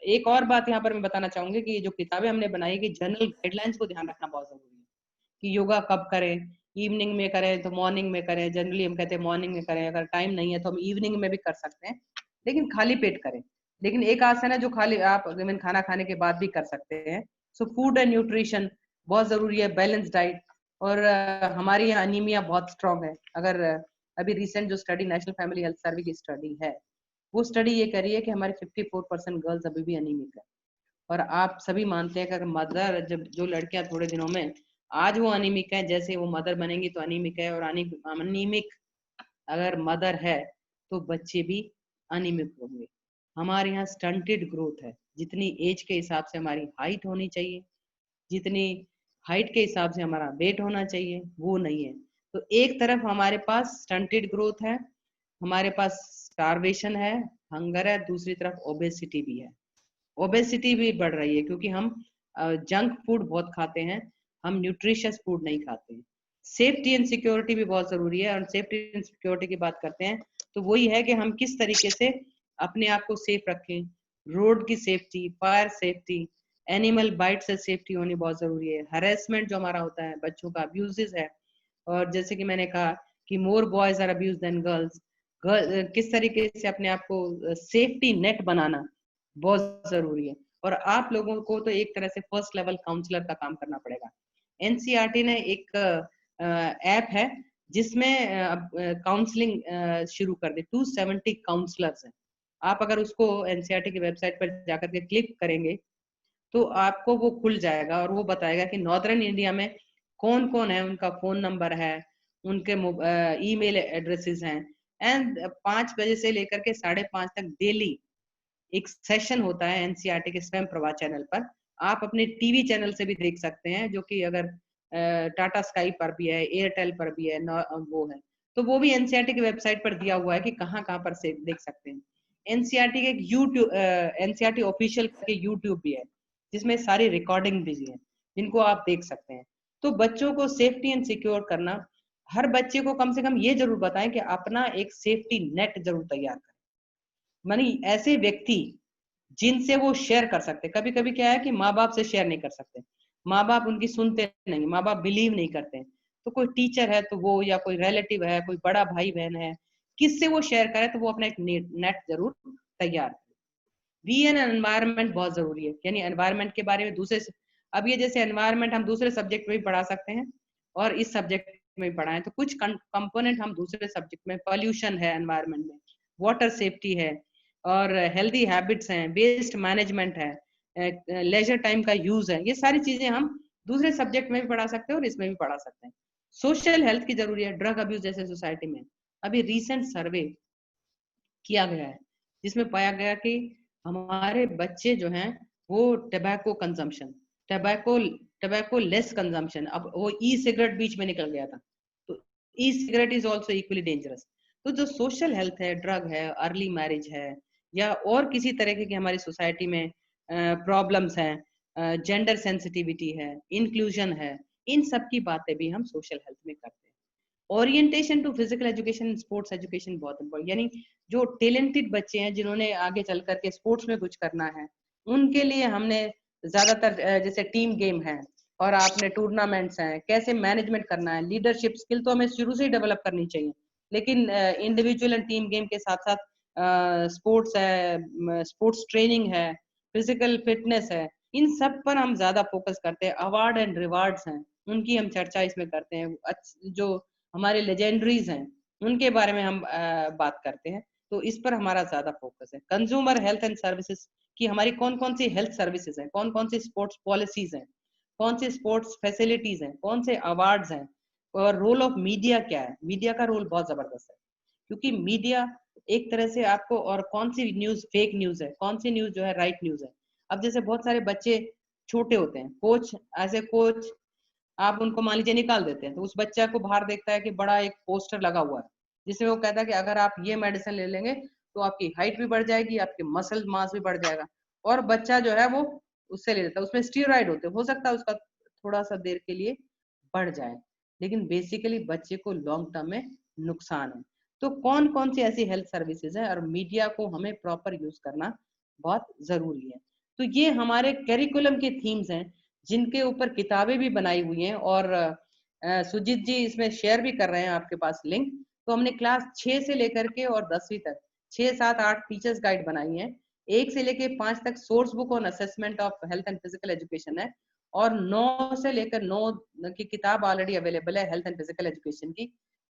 एक और बात यहाँ पर मैं बताना चाहूंगी कि जो किताबें हमने बनाई कि जनरल गाइडलाइंस को ध्यान रखना बहुत जरूरी है कि योगा कब करें, इवनिंग में करें तो मॉर्निंग में करें, जनरली हम कहते हैं मॉर्निंग में करें, अगर टाइम नहीं है तो हम इवनिंग में भी कर सकते हैं, लेकिन खाली पेट करें. लेकिन एक आसन है जो खाली आप खाना खाने के बाद भी कर सकते हैं. सो फूड एंड न्यूट्रिशन बहुत जरूरी है, बैलेंस डाइट. और हमारी यहाँ अनीमिया बहुत स्ट्रांग है. अगर अभी रिसेंट जो study national family health survey की स्टडी है, वो स्टडी ये करी है कि हमारे 54% गर्ल्स अभी भी अनीमिक है. और आप सभी मानते हैं कि अगर मदर, जब जो लड़कियां थोड़े दिनों में आज वो अनीमिक है, जैसे वो मदर बनेंगी तो अनीमिक है, और अनीमिक अगर मदर है तो बच्चे भी अनीमिक होंगे. हमारे यहाँ स्टंटेड ग्रोथ है. जितनी एज के हिसाब से हमारी हाइट होनी चाहिए, जितनी हाइट के हिसाब से हमारा वेट होना चाहिए, वो नहीं है. तो एक तरफ हमारे पास स्टंटेड ग्रोथ है, हमारे पास स्टारवेशन है, हंगर है, दूसरी तरफ ओबेसिटी भी है. ओबेसिटी भी बढ़ रही है क्योंकि हम जंक फूड बहुत खाते हैं, हम न्यूट्रिशियस फूड नहीं खाते हैं. सेफ्टी एंड सिक्योरिटी भी बहुत जरूरी है. और सेफ्टी एंड सिक्योरिटी की बात करते हैं तो वही है कि हम किस तरीके से अपने आप को सेफ रखें. रोड की safety, fire safety, animal bite से सेफ्टी होनी बहुत जरूरी है. हरेसमेंट जो हमारा होता है, बच्चों का अब्यूजेस है, और जैसे कि मैंने कहा कि more boys are abuse than girls. किस तरीके से अपने आप को सेफ्टी नेट बनाना बहुत जरूरी है. और आप लोगों को तो एक तरह से फर्स्ट लेवल काउंसलर का काम करना पड़ेगा. एनसीईआरटी ने एक ऐप है जिसमें काउंसलिंग शुरू कर दी. 270 काउंसलर्स हैं. आप अगर उसको एनसीईआरटी की वेबसाइट पर जाकर के क्लिक करेंगे तो आपको वो खुल जाएगा और वो बताएगा कि नॉर्दर्न इंडिया में कौन कौन है, उनका फोन नंबर है, उनके ईमेल एड्रेसेस हैं. एंड 5 बजे से लेकर के 5:30 तक डेली एक सेशन होता है एनसीईआरटी के स्वयं प्रभा चैनल पर. आप अपने टीवी चैनल से भी देख सकते हैं, जो कि अगर टाटा स्काई पर भी है, एयरटेल पर भी है, वो है, तो वो भी एनसीईआरटी की वेबसाइट पर दिया हुआ है कि कहाँ कहाँ पर से देख सकते हैं. एनसीईआरटी के यूट्यूब, एनसीईआरटी ऑफिशियल के यूट्यूब भी है जिसमें सारी रिकॉर्डिंग भी है जिनको आप देख सकते हैं. तो बच्चों को सेफ्टी एंड सिक्योर करना, हर बच्चे को कम से कम ये जरूर बताएं कि अपना एक सेफ्टी नेट जरूर तैयार करें. मानी ऐसे व्यक्ति जिनसे वो शेयर कर सकते. कभी कभी क्या है कि माँ बाप से शेयर नहीं कर सकते, माँ बाप उनकी सुनते नहीं, माँ बाप बिलीव नहीं करते. तो कोई टीचर है तो वो, या कोई रिलेटिव है, कोई बड़ा भाई बहन है, किससे वो शेयर करे तो वो अपना एक नेट जरूर तैयार करे. वी एन एनवायरनमेंट बहुत जरूरी है. यानी एनवायरनमेंट के बारे में दूसरे, अब ये जैसे एनवायरनमेंट हम दूसरे सब्जेक्ट में भी पढ़ा सकते हैं और इस सब्जेक्ट में भी पढ़ाएं, तो कुछ कंपोनेंट हम दूसरे सब्जेक्ट में, पॉल्यूशन है एनवायरनमेंट में, वाटर सेफ्टी है, और हेल्दी हैबिट्स हैं, वेस्ट मैनेजमेंट है, लेजर टाइम का यूज है, ये सारी चीजें हम दूसरे सब्जेक्ट में भी पढ़ा सकते हैं और इसमें भी पढ़ा सकते हैं. सोशल हेल्थ की जरूरी है. ड्रग अब्यूज जैसे सोसाइटी में अभी रिसेंट सर्वे किया गया है जिसमें पाया गया कि हमारे बच्चे जो हैं वो tobacco consumption, tobacco less consumption, अब वो ई सिगरेट बीच में निकल गया था, तो e cigarette is also equally dangerous. तो जो सोशल हेल्थ है, ड्रग है, अर्ली मैरिज है, या और किसी तरह की हमारी सोसाइटी में प्रॉब्लम्स हैं, जेंडर सेंसिटिविटी है, इंक्लूजन है, इन सब की बातें भी हम सोशल हेल्थ में करते हैं. Orientation to physical education, sports education बहुत इंपॉर्टेंट. यानी जो टैलेंटेड बच्चे हैं जिन्होंने आगे चल करके स्पोर्ट्स में कुछ करना है, उनके लिए हमने ज्यादातर जैसे टीम गेम है और आपने टूर्नामेंट्स हैं, कैसे मैनेजमेंट करना है, लीडरशिप स्किल तो हमें शुरू से ही डेवलप करनी चाहिए, लेकिन इंडिविजुअल एंड टीम गेम के साथ साथ स्पोर्ट्स है, स्पोर्ट्स ट्रेनिंग है, फिजिकल फिटनेस है, इन सब पर हम ज्यादा फोकस करते हैं। अवार्ड एंड रिवार्ड्स हैं, उनकी हम चर्चा इसमें करते हैं। जो हमारे लेजेंडरीज हैं उनके बारे में हम बात करते हैं, तो इस पर हमारा ज्यादा फोकस है। कंज्यूमर हेल्थ एंड सर्विसेज की हमारी कौन कौन सी हेल्थ सर्विसेज हैं, कौन कौन सी स्पोर्ट्स पॉलिसीज हैं, कौन सी स्पोर्ट्स फैसिलिटीज हैं, कौन से अवार्ड्स हैं, और रोल ऑफ मीडिया क्या है। मीडिया का रोल बहुत जबरदस्त है, क्योंकि मीडिया एक तरह से आपको, और कौन सी न्यूज फेक न्यूज है, कौन सी न्यूज जो है राइट न्यूज है। अब जैसे बहुत सारे बच्चे छोटे होते हैं, कोच एज ए कोच आप उनको मान लीजिए निकाल देते हैं, तो उस बच्चा को बाहर देखता है कि बड़ा एक पोस्टर लगा हुआ है जिसमें वो कहता है कि अगर आप ये मेडिसिन ले लेंगे तो आपकी हाइट भी बढ़ जाएगी, आपके मसल मास भी बढ़ जाएगा, और बच्चा जो है वो उससे ले लेता है। उसमें स्टीरॉइड होते हैं, हो सकता है उसका थोड़ा सा देर के लिए बढ़ जाए, लेकिन बेसिकली बच्चे को लॉन्ग टर्म में नुकसान है। तो कौन कौन सी ऐसी हेल्थ सर्विसेज है, और मीडिया को हमें प्रॉपर यूज करना बहुत जरूरी है। तो ये हमारे करिकुलम के थीम्स हैं जिनके ऊपर किताबें भी बनाई हुई हैं, और सुजीत जी इसमें शेयर भी कर रहे हैं आपके पास लिंक। तो हमने क्लास 6 से लेकर के और 10वीं तक 6, 7, 8 टीचर्स गाइड बनाई है। 1 से लेकर 5 तक source book on assessment of health and physical education है, और 9 से लेकर 9 की किताब ऑलरेडी अवेलेबल है हेल्थ एंड फिजिकल एजुकेशन की।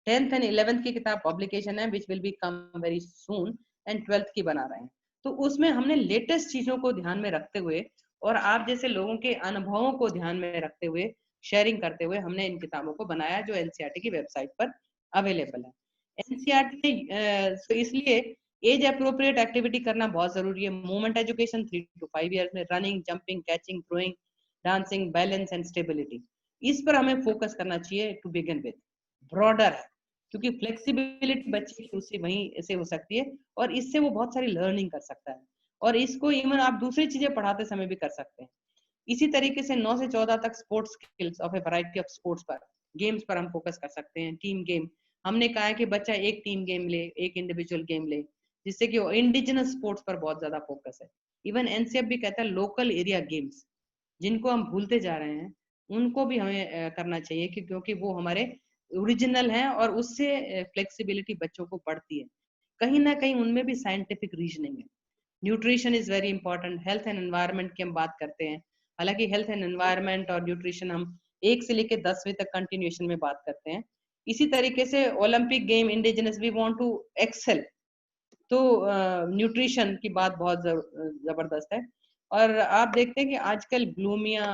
10th एंड 11th की किताब पब्लिकेशन है which will be come very soon, and 12th की बना रहे हैं। तो उसमें हमने लेटेस्ट चीजों को ध्यान में रखते हुए और आप जैसे लोगों के अनुभवों को ध्यान में रखते हुए, शेयरिंग करते हुए हमने इन किताबों को बनाया जो एनसीईआरटी की वेबसाइट पर अवेलेबल है। एनसीईआरटी में तो इसलिए एज अप्रोप्रिएट एक्टिविटी करना बहुत जरूरी है। मूवमेंट एजुकेशन 3 to 5 ईयर्स में running, jumping, catching, throwing, dancing, balance and stability, इस पर हमें फोकस करना चाहिए टू बिगिन विद। ब्रॉडर है क्योंकि फ्लेक्सिबिलिटी बच्चे की उससे वहीं से हो सकती है, और इससे वो बहुत सारी लर्निंग कर सकता है, और इसको इवन आप दूसरी चीजें पढ़ाते समय भी कर सकते हैं। इसी तरीके से 9 से 14 तक sports skills of A variety of sports पर, गेम्स पर हम फोकस कर सकते हैं। टीम गेम हमने कहा है कि बच्चा एक टीम गेम ले, एक इंडिविजुअल गेम ले, जिससे कि इंडिजिनस स्पोर्ट्स पर बहुत ज्यादा फोकस है। इवन एनसीएफ भी कहता है लोकल एरिया गेम्स, जिनको हम भूलते जा रहे हैं उनको भी हमें करना चाहिए, क्योंकि वो हमारे ओरिजिनल हैं, और उससे फ्लेक्सिबिलिटी बच्चों को बढ़ती है। कहीं ना कहीं उनमें भी साइंटिफिक रीजनिंग है। Nutrition is very important. Health and environment की हम बात करते हैं, हालांकि हेल्थ एंड एनवायरनमेंट और न्यूट्रिशन हम 1 से लेकर 10वीं तक कंटिन्यूएशन में बात करते हैं। इसी तरीके से Olympic game indigenous we want to excel, तो न्यूट्रिशन की बात बहुत जबरदस्त है। और आप देखते हैं कि आजकल ब्लूमिया,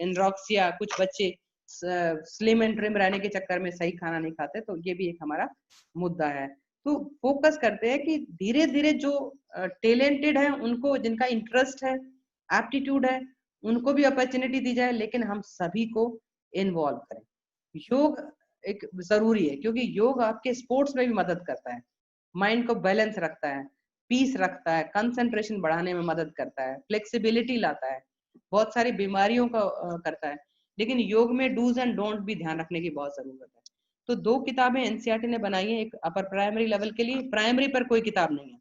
एनरोक्सिया, कुछ बच्चे स्लिम एंड ट्रिम रहने के चक्कर में सही खाना नहीं खाते, तो ये भी एक हमारा मुद्दा है। तो फोकस करते हैं कि धीरे धीरे जो टैलेंटेड है उनको, जिनका इंटरेस्ट है, एप्टीट्यूड है, उनको भी अपॉर्चुनिटी दी जाए, लेकिन हम सभी को इन्वॉल्व करें। योग एक जरूरी है क्योंकि योग आपके स्पोर्ट्स में भी मदद करता है, माइंड को बैलेंस रखता है, पीस रखता है, कंसंट्रेशन बढ़ाने में मदद करता है, फ्लेक्सिबिलिटी लाता है, बहुत सारी बीमारियों का करता है। लेकिन योग में डूज एंड डोंट भी ध्यान रखने की बहुत जरूरत है। तो 2 किताबें एनसीईआरटी ने बनाई है, एक अपर प्राइमरी लेवल के लिए, प्राइमरी पर कोई किताब नहीं है,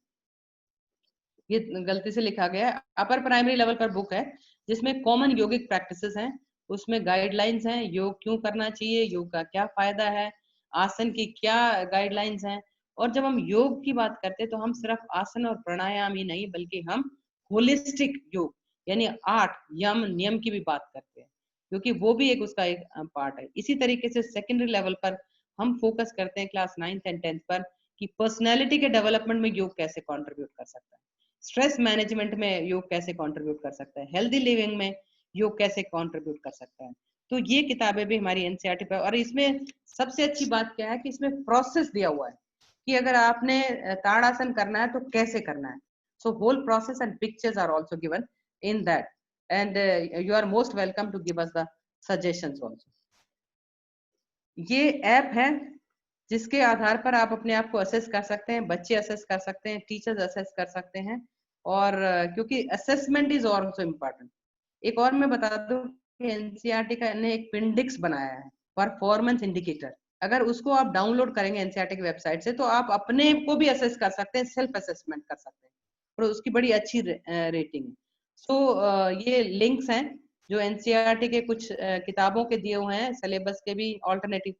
ये गलती से लिखा गया है। अपर प्राइमरी लेवल पर बुक है जिसमें कॉमन योगिक प्रैक्टिसेस हैं, उसमें गाइडलाइंस हैं, योग क्यों करना चाहिए, योग का क्या फायदा है, आसन की क्या गाइडलाइंस हैं। और जब हम योग की बात करते हैं तो हम सिर्फ आसन और प्राणायाम ही नहीं, बल्कि हम होलिस्टिक योग यानी 8 यम नियम की भी बात करते हैं, क्योंकि वो भी एक उसका एक पार्ट है। इसी तरीके से सेकेंडरी लेवल पर हम फोकस करते हैं क्लास 9th एंड 10th पर कि पर्सनैलिटी के डेवलपमेंट में योग कैसे कॉन्ट्रीब्यूट कर सकता है, स्ट्रेस मैनेजमेंट में योग कैसे कंट्रीब्यूट कर सकता है, हेल्दी लिविंग में योग कैसे कंट्रीब्यूट कर सकता है। तो ये किताबें भी हमारी एनसीईआरटी पे, और इसमें सबसे अच्छी बात क्या है कि इसमें प्रोसेस दिया हुआ है कि अगर आपने ताड़ासन करना है तो कैसे करना है। So whole process and pictures are also given in that, and you are most welcome to give us the suggestions also. ये ऐप है जिसके आधार पर आप अपने आप को असेस कर सकते हैं, बच्चे असेस कर सकते हैं, टीचर्स असेस कर सकते हैं, और क्योंकि असेसमेंट इज आल्सो इम्पोर्टेंट। एक और मैं बता दूं कि एनसीईआरटी का ने एक पिंडिक्स बनाया है, परफॉर्मेंस इंडिकेटर। अगर उसको आप डाउनलोड करेंगे एनसीईआरटी की वेबसाइट से तो आप अपने को भी असेस कर सकते हैं, सेल्फ असेसमेंट कर सकते हैं, और उसकी बड़ी अच्छी रेटिंग है। सो ये लिंक्स हैं जो एनसीईआरटी के कुछ किताबों के दिए हुए हैं, सिलेबस के भी, ऑल्टरनेटिव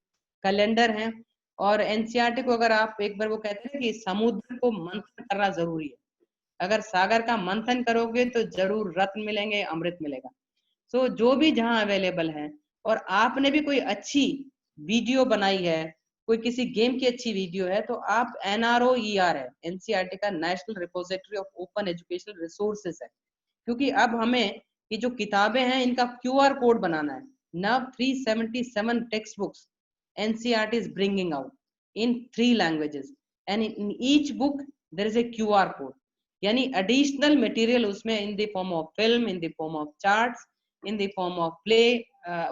कैलेंडर हैं, और एनसीईआरटी को अगर आप एक बार, वो कहते हैं कि समुद्र को मंथन करना जरूरी है, अगर सागर का मंथन करोगे तो जरूर रत्न मिलेंगे, अमृत मिलेगा। सो जो भी जहां अवेलेबल है, और आपने भी कोई अच्छी वीडियो बनाई है, कोई किसी गेम की अच्छी वीडियो है, तो आप NROER है, एनसीईआरटी का national repository of open educational resources है, क्योंकि अब हमें ये जो किताबें हैं इनका QR कोड बनाना है। Now 377 textbooks NCERT is bringing out in 3 languages, and in each book there is a QR code, यानी additional material उसमें in the form of film, in the form of charts, in the form of play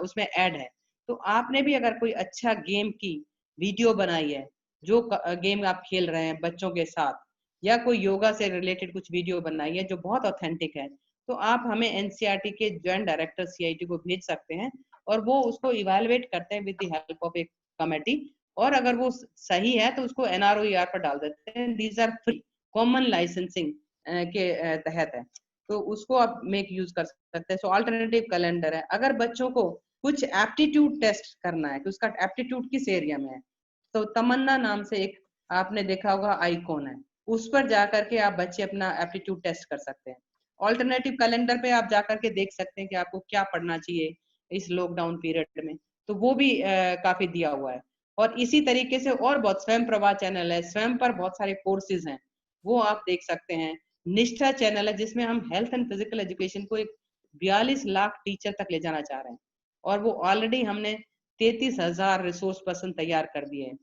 उसमें add है। तो आपने भी अगर कोई अच्छा गेम की वीडियो बनाई है, जो गेम आप खेल रहे हैं बच्चों के साथ, या कोई योगा से रिलेटेड कुछ वीडियो बनाई है जो बहुत ऑथेंटिक है, तो आप हमें एनसीईआरटी के ज्वाइंट डायरेक्टर CIT को भेज सकते हैं, और वो उसको इवैल्यूएट करते हैं with the help of A committee, और अगर वो सही है तो उसको NROER पर डाल देते हैं। These are free, common licensing के तहत है, तो उसको आप मेक यूज कर सकते हैं। सो अल्टरनेटिव कैलेंडर है। अगर बच्चों को कुछ एप्टीट्यूड टेस्ट करना है कि उसका एप्टीट्यूड किस एरिया में है, तो तमन्ना नाम से एक आपने देखा होगा आइकॉन है, उस पर जाकर के आप बच्चे अपना एप्टीट्यूड टेस्ट कर सकते हैं। ऑल्टरनेटिव कैलेंडर पे आप जाकर के देख सकते हैं कि आपको क्या पढ़ना चाहिए इस लॉकडाउन पीरियड में, तो वो भी काफी दिया हुआ है। और इसी तरीके से और बहुत, स्वयं प्रभा चैनल है, स्वयं पर बहुत सारे कोर्सेज हैं, वो आप देख सकते हैं। निष्ठा चैनल है जिसमें हम हेल्थ एंड फिजिकल एजुकेशन को एक 42 लाख टीचर तक ले जाना चाह रहे हैं, और वो ऑलरेडी हमने 33,000 रिसोर्स पर्सन तैयार कर दिए हैं।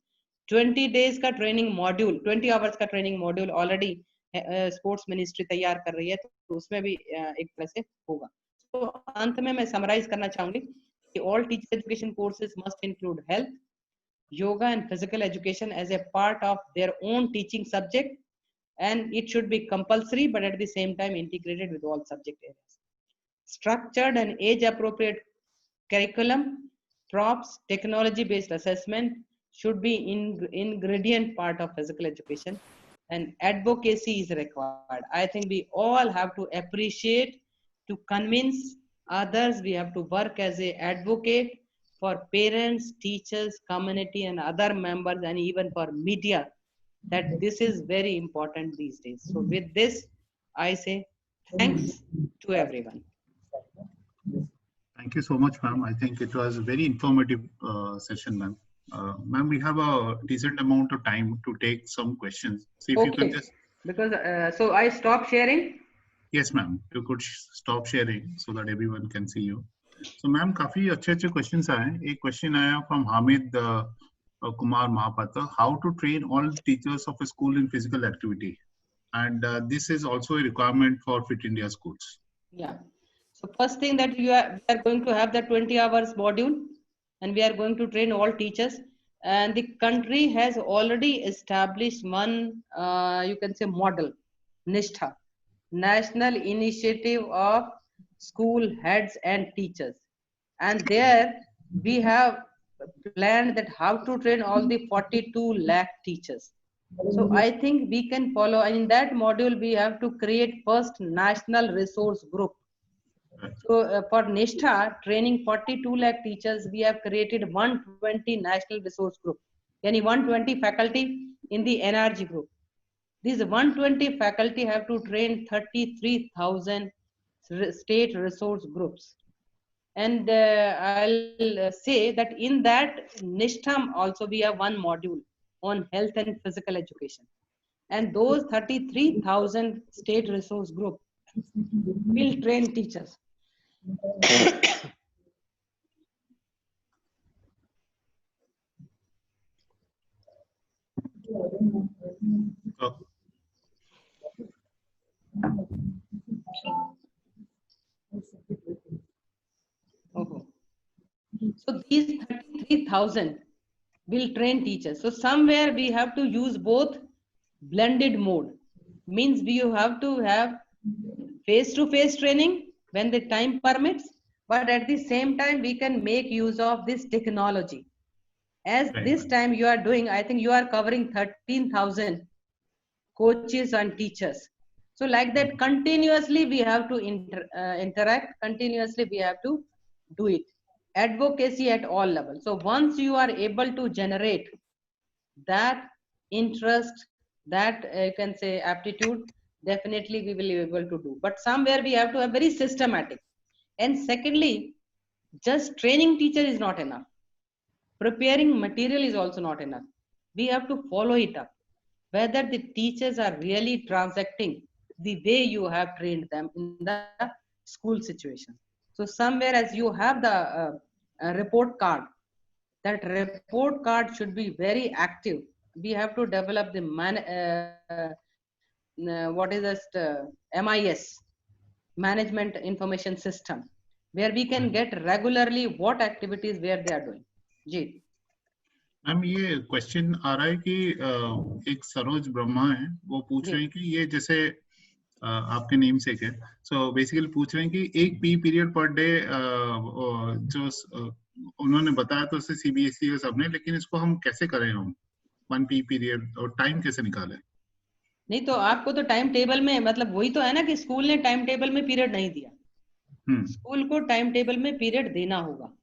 20 डेज का ट्रेनिंग मॉड्यूल, 20 आवर्स का training module already sports ministry तैयार कर रही है, तो उसमें भी एक तरह से होगा। तो अंत में मैं समराइज करना चाहूंगी कि all teacher education courses must include health, yoga and physical education as a part of their own teaching subject, and it should be compulsory but at the same time integrated with all subject areas. Structured and age appropriate curriculum, props, technology based assessment should be ingredient part of physical education, and advocacy is required. I think we all have to appreciate, to convince others, we have to work as a advocate for parents, teachers, community and other members, and even for media, that this is very important these days. So with this I say thanks to everyone.
Thank you so much, ma'am. I think it was a very informative session, ma'am. Ma'am, we have a decent amount of time to take some questions. So if you can just...
Because so I stop sharing?
Yes, ma'am. You could stop sharing so that everyone can see you. So, ma'am, काफी अच्छे questions आए हैं. एक question आया from Hamid Kumar Mahapatra. How to train all teachers of a school in physical activity? And this is also a requirement for Fit India schools.
Yeah. So first thing that we are going to have the 20 hours module, and we are going to train all teachers. And the country has already established one, you can say, model, Nishtha, National Initiative of School Heads and Teachers. And there we have planned that how to train all the 42 lakh teachers. So I think we can follow, and in that module we have to create first national resource group. So for Nishtha, training 42 lakh teachers, we have created 120 national resource group, yani 120 faculty in the NRG group. These 120 faculty have to train 33,000 state resource groups. And I'll say that in that Nishtha also we have one module on health and physical education. And those 33,000 state resource group will train teachers. So these 33,000 will train teachers. So somewhere we have to use both blended mode. Means we have to have face-to-face training when the time permits, but at the same time we can make use of this technology. As this time you are doing, I think you are covering 13,000 coaches and teachers. So like that, continuously we have to interact, continuously we have to do it. Advocacy at all levels. So once you are able to generate that interest, that you can say aptitude, definitely we will be able to do. But somewhere we have to have very systematic. And secondly, just training teacher is not enough. Preparing material is also not enough. We have to follow it up. Whether the teachers are really transacting the way you have trained them in the school situation. So somewhere as you have the report card, that report card should be very active. We have to develop the what is this MIS, management information system, where we can get regularly what activities where they are doing. जी.
Ma'am ये question आ रहा है कि एक सरोज ब्रह्मा है, वो पूछ रहे हैं कि ये जैसे आपके नेम से है, सो बेसिकली पूछ रहे हैं कि एक पी पीरियड पर डे जो उन्होंने बताया तो उससे सीबीएसई और सबने, लेकिन इसको हम कैसे करें, हम 1 पी पीरियड और टाइम कैसे निकालें?
नहीं तो आपको तो टाइम टेबल में, मतलब वही तो है ना कि स्कूल ने टाइम टेबल में पीरियड नहीं दिया। स्कूल को टाइम टेबल में पीरियड देना होगा।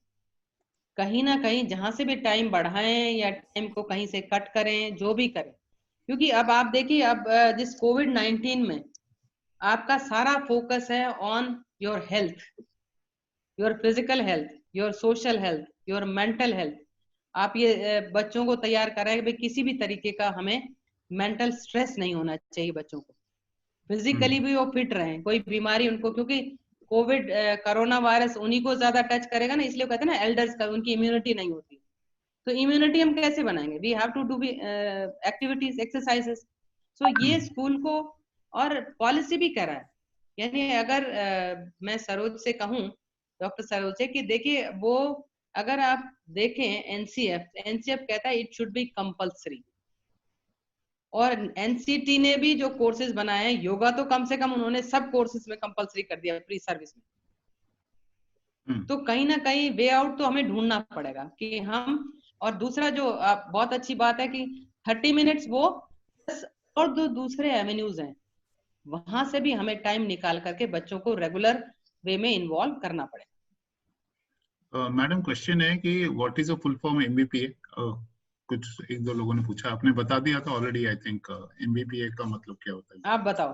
कहीं ना कहीं जहां से भी टाइम बढ़ाएं या टाइम को कहीं से कट करें, जो भी करें, क्योंकि अब आप देखिए, अब जिस कोविड-19 में आपका सारा फोकस है on your health, your physical health, your social health, your mental health. आप ये बच्चों को तैयार कर रहे हैं कि किसी भी तरीके का हमें मेंटल स्ट्रेस नहीं होना चाहिए बच्चों को, फिजिकली भी वो फिट रहें, कोई बीमारी उनको, क्योंकि कोविड कोरोना वायरस उन्हीं को ज्यादा टच करेगा ना, इसलिए कहते हैं ना एल्डर्स का, उनकी इम्यूनिटी नहीं होती। तो इम्यूनिटी हम कैसे बनाएंगे? We have to do activities, exercises. So ये स्कूल को, और पॉलिसी भी कह रहा है, यानी अगर मैं सरोज से कहूँ, डॉक्टर सरोज से, कि देखिए वो अगर आप देखें एनसीएफ कहता है इट शुड बी कंपल्सरी, और एनसीटी ने भी जो कोर्सेज बनाए हैं, योगा तो कम से कम उन्होंने सब कोर्सेज में कंपलसरी कर दिया प्री सर्विस में। तो कहीं ना कहीं वे आउट तो हमें ढूंढना पड़ेगा कि हम, और दूसरा जो बहुत अच्छी बात है कि 30 मिनट्स वो, और जो दूसरे एवेन्यूज हैं वहां से भी हमें टाइम निकाल करके बच्चों को रेगुलर वे में इन्वॉल्व करना पड़ेगा।
मैडम क्वेश्चन है कि what is a full form MBPA? कुछ एक दो लोगों ने पूछा, आपने बता दिया था ऑलरेडी आई थिंक। एमबीपीए का मतलब क्या होता है,
आप बताओ।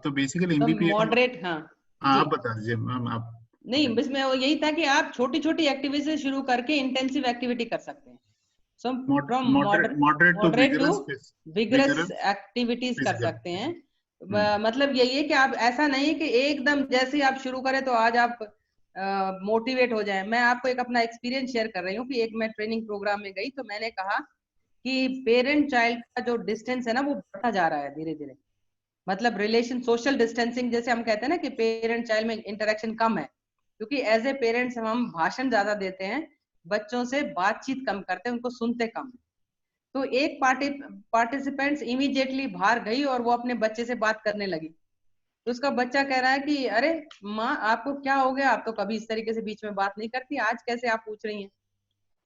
तो बेसिकली
तो
एमबीपीए
मॉडरेट, हाँ
आप बता दीजिए मैम। आप
नहीं, बस मैं यही था कि आप छोटी छोटी एक्टिविटी से शुरू करके इंटेंसिव एक्टिविटी कर सकते हैं। So from moderate to vigorous activities कर सकते हैं। मतलब यही है कि आप, ऐसा नहीं है कि एकदम जैसे आप शुरू करें तो आज आप मोटिवेट हो जाए। मैं आपको एक अपना एक्सपीरियंस शेयर कर रही हूँ कि एक मैं ट्रेनिंग प्रोग्राम में गई, तो मैंने कहा कि पेरेंट चाइल्ड का जो डिस्टेंस है ना, वो बढ़ता जा रहा है धीरे धीरे। मतलब रिलेशन, सोशल डिस्टेंसिंग जैसे हम कहते हैं ना कि पेरेंट चाइल्ड में इंटरेक्शन कम है, क्योंकि एज ए पेरेंट्स हम भाषण ज्यादा देते हैं, बच्चों से बातचीत कम करते हैं, उनको सुनते कम। तो एक पार्टिसिपेंट्स इमीडिएटली बाहर गई और वो अपने बच्चे से बात करने लगी। तो उसका बच्चा कह रहा है कि अरे माँ, आपको क्या हो गया? आप तो कभी इस तरीके से बीच में बात नहीं करती, आज कैसे आप पूछ रही हैं?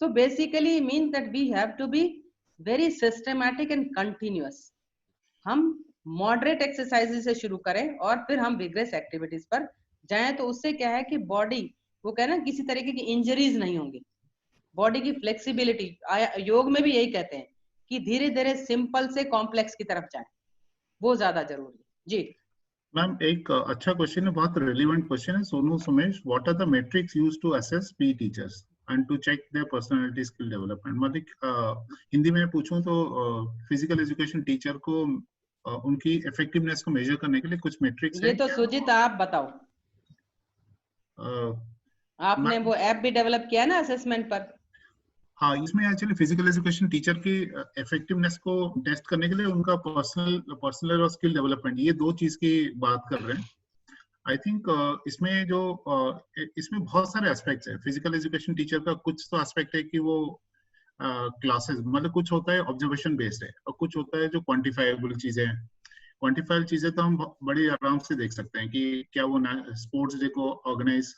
तो basically mean that we have to be very systematic and continuous. हम मॉडरेट एक्सरसाइजेज से शुरू करें और फिर हम विग्रेस एक्टिविटीज पर जाएं, तो उससे क्या है कि बॉडी, वो कह ना, किसी तरीके की इंजरीज नहीं होंगी, बॉडी की फ्लेक्सिबिलिटी। योग में भी यही कहते हैं कि धीरे धीरे सिंपल से कॉम्प्लेक्स की तरफ जाएं, वो ज्यादा जरूरी है। जी
मैम एक अच्छा क्वेश्चन है, बहुत रिलेवेंट क्वेश्चन है। Sonu Sumesh, what are the metrics used to assess P teachers and to check their personality skill development? मतलब हिंदी में पूछूं तो फिजिकल एजुकेशन टीचर को उनकी इफेक्टिवनेस को मेजर करने के लिए कुछ मेट्रिक्स
ये तो सुजीत आप बताओ। आपने वो ऐप भी डेवलप किया ना असेसमेंट पर?
हाँ, इसमें एक्चुअली फिजिकल एजुकेशन टीचर की इफेक्टिवनेस को टेस्ट करने के लिए उनका पर्सनल और स्किल डेवलपमेंट, ये दो चीज की बात कर रहे हैं। आई थिंक इसमें जो इसमें बहुत सारे एस्पेक्ट्स है। फिजिकल एजुकेशन टीचर का कुछ तो एस्पेक्ट है कि वो क्लासेस, मतलब कुछ होता है ऑब्जर्वेशन बेस्ड है, और कुछ होता है जो क्वांटिफाइबल चीजें हैं। क्वांटिफाइबल चीजें तो हम बड़ी आराम से देख सकते हैं कि क्या वो स्पोर्ट्स डे को ऑर्गेनाइज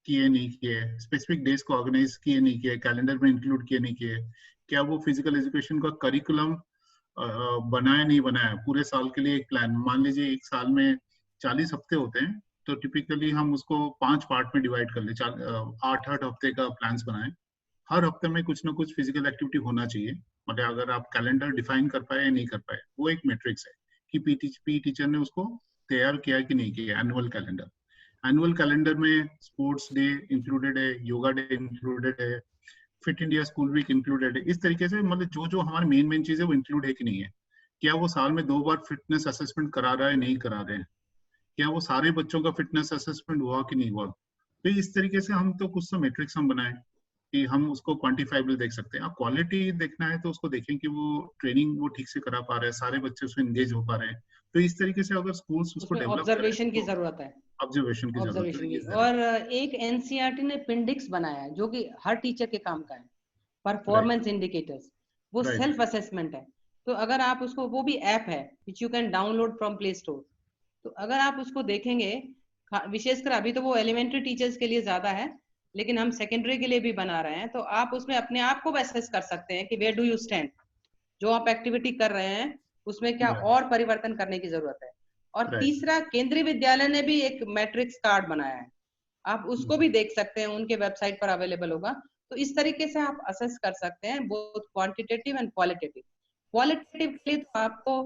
किए नहीं किए, स्पेसिफिक डेज को ऑर्गेनाइज किए नहीं किए, कैलेंडर में इंक्लूड किए नहीं किए, क्या वो फिजिकल एजुकेशन का करिकुलम बनाया नहीं बनाया, पूरे साल के लिए एक प्लान। मान लीजिए एक साल में 40 हफ्ते होते हैं, तो टिपिकली हम उसको 5 पार्ट में डिवाइड कर ले, 8-8 हफ्ते का प्लान्स बनाएं, हर हफ्ते में कुछ ना कुछ फिजिकल एक्टिविटी होना चाहिए। मतलब अगर आप कैलेंडर डिफाइन कर पाए या नहीं कर पाए, वो एक मैट्रिक्स है कि पी टीचर ने उसको तैयार किया कि नहीं किया। एनुअल कैलेंडर में स्पोर्ट्स डे इंक्लूडेड है, योगा डे इंक्लूडेड है, fit India school week included है। इस तरीके से मतलब जो जो हमारी मेन चीज है वो इंक्लूड है कि नहीं है। क्या वो साल में 2 बार फिटनेस असेसमेंट करा रहा है, नहीं करा रहे हैं, क्या वो सारे बच्चों का फिटनेस असेसमेंट हुआ कि नहीं हुआ। तो इस तरीके से हम तो कुछ तो मैट्रिक्स हम बनाए कि हम उसको क्वांटिफाइबल देख सकते हैं। अब क्वालिटी देखना है तो उसको देखें कि वो ट्रेनिंग वो ठीक से करा पा रहे हैं, सारे बच्चे उसमें एंगेज हो पा रहे हैं। तो इस तरीके से अगर स्कूल्स उसको
उसमें
डेवलप करें
ऑब्जर्वेशन की
तो
जरूरत है,
ऑब्जर्वेशन की जरूरत
ऑब्जर्वेशन
है।
की।
ये
और एक एनसीईआरटी ने पिंडिक्स बनाया है जो कि हर टीचर के काम का है,
राइट
परफॉर्मेंस इंडिकेटर्स, वो
राइट
सेल्फ असेसमेंट है। तो अगर आप उसको, वो भी ऐप है which you can download from play store, तो अगर आप उसको देखेंगे, विशेषकर अभी तो वो एलिमेंट्री टीचर्स के लिए ज्यादा है, लेकिन हम सेकेंडरी के लिए भी बना रहे हैं, तो आप उसमें अपने आप को असेस कर सकते हैं कि वेयर डू यू स्टैंड, जो आप एक्टिविटी कर रहे हैं उसमें क्या और परिवर्तन करने की जरूरत है। और
राइट
तीसरा, केंद्रीय विद्यालय ने भी एक मैट्रिक्स कार्ड बनाया है, आप उसको भी देख सकते हैं, उनके वेबसाइट पर अवेलेबल होगा। तो इस तरीके से आप असेस कर सकते हैं both quantitative and qualitative. Qualitative के लिए तो आपको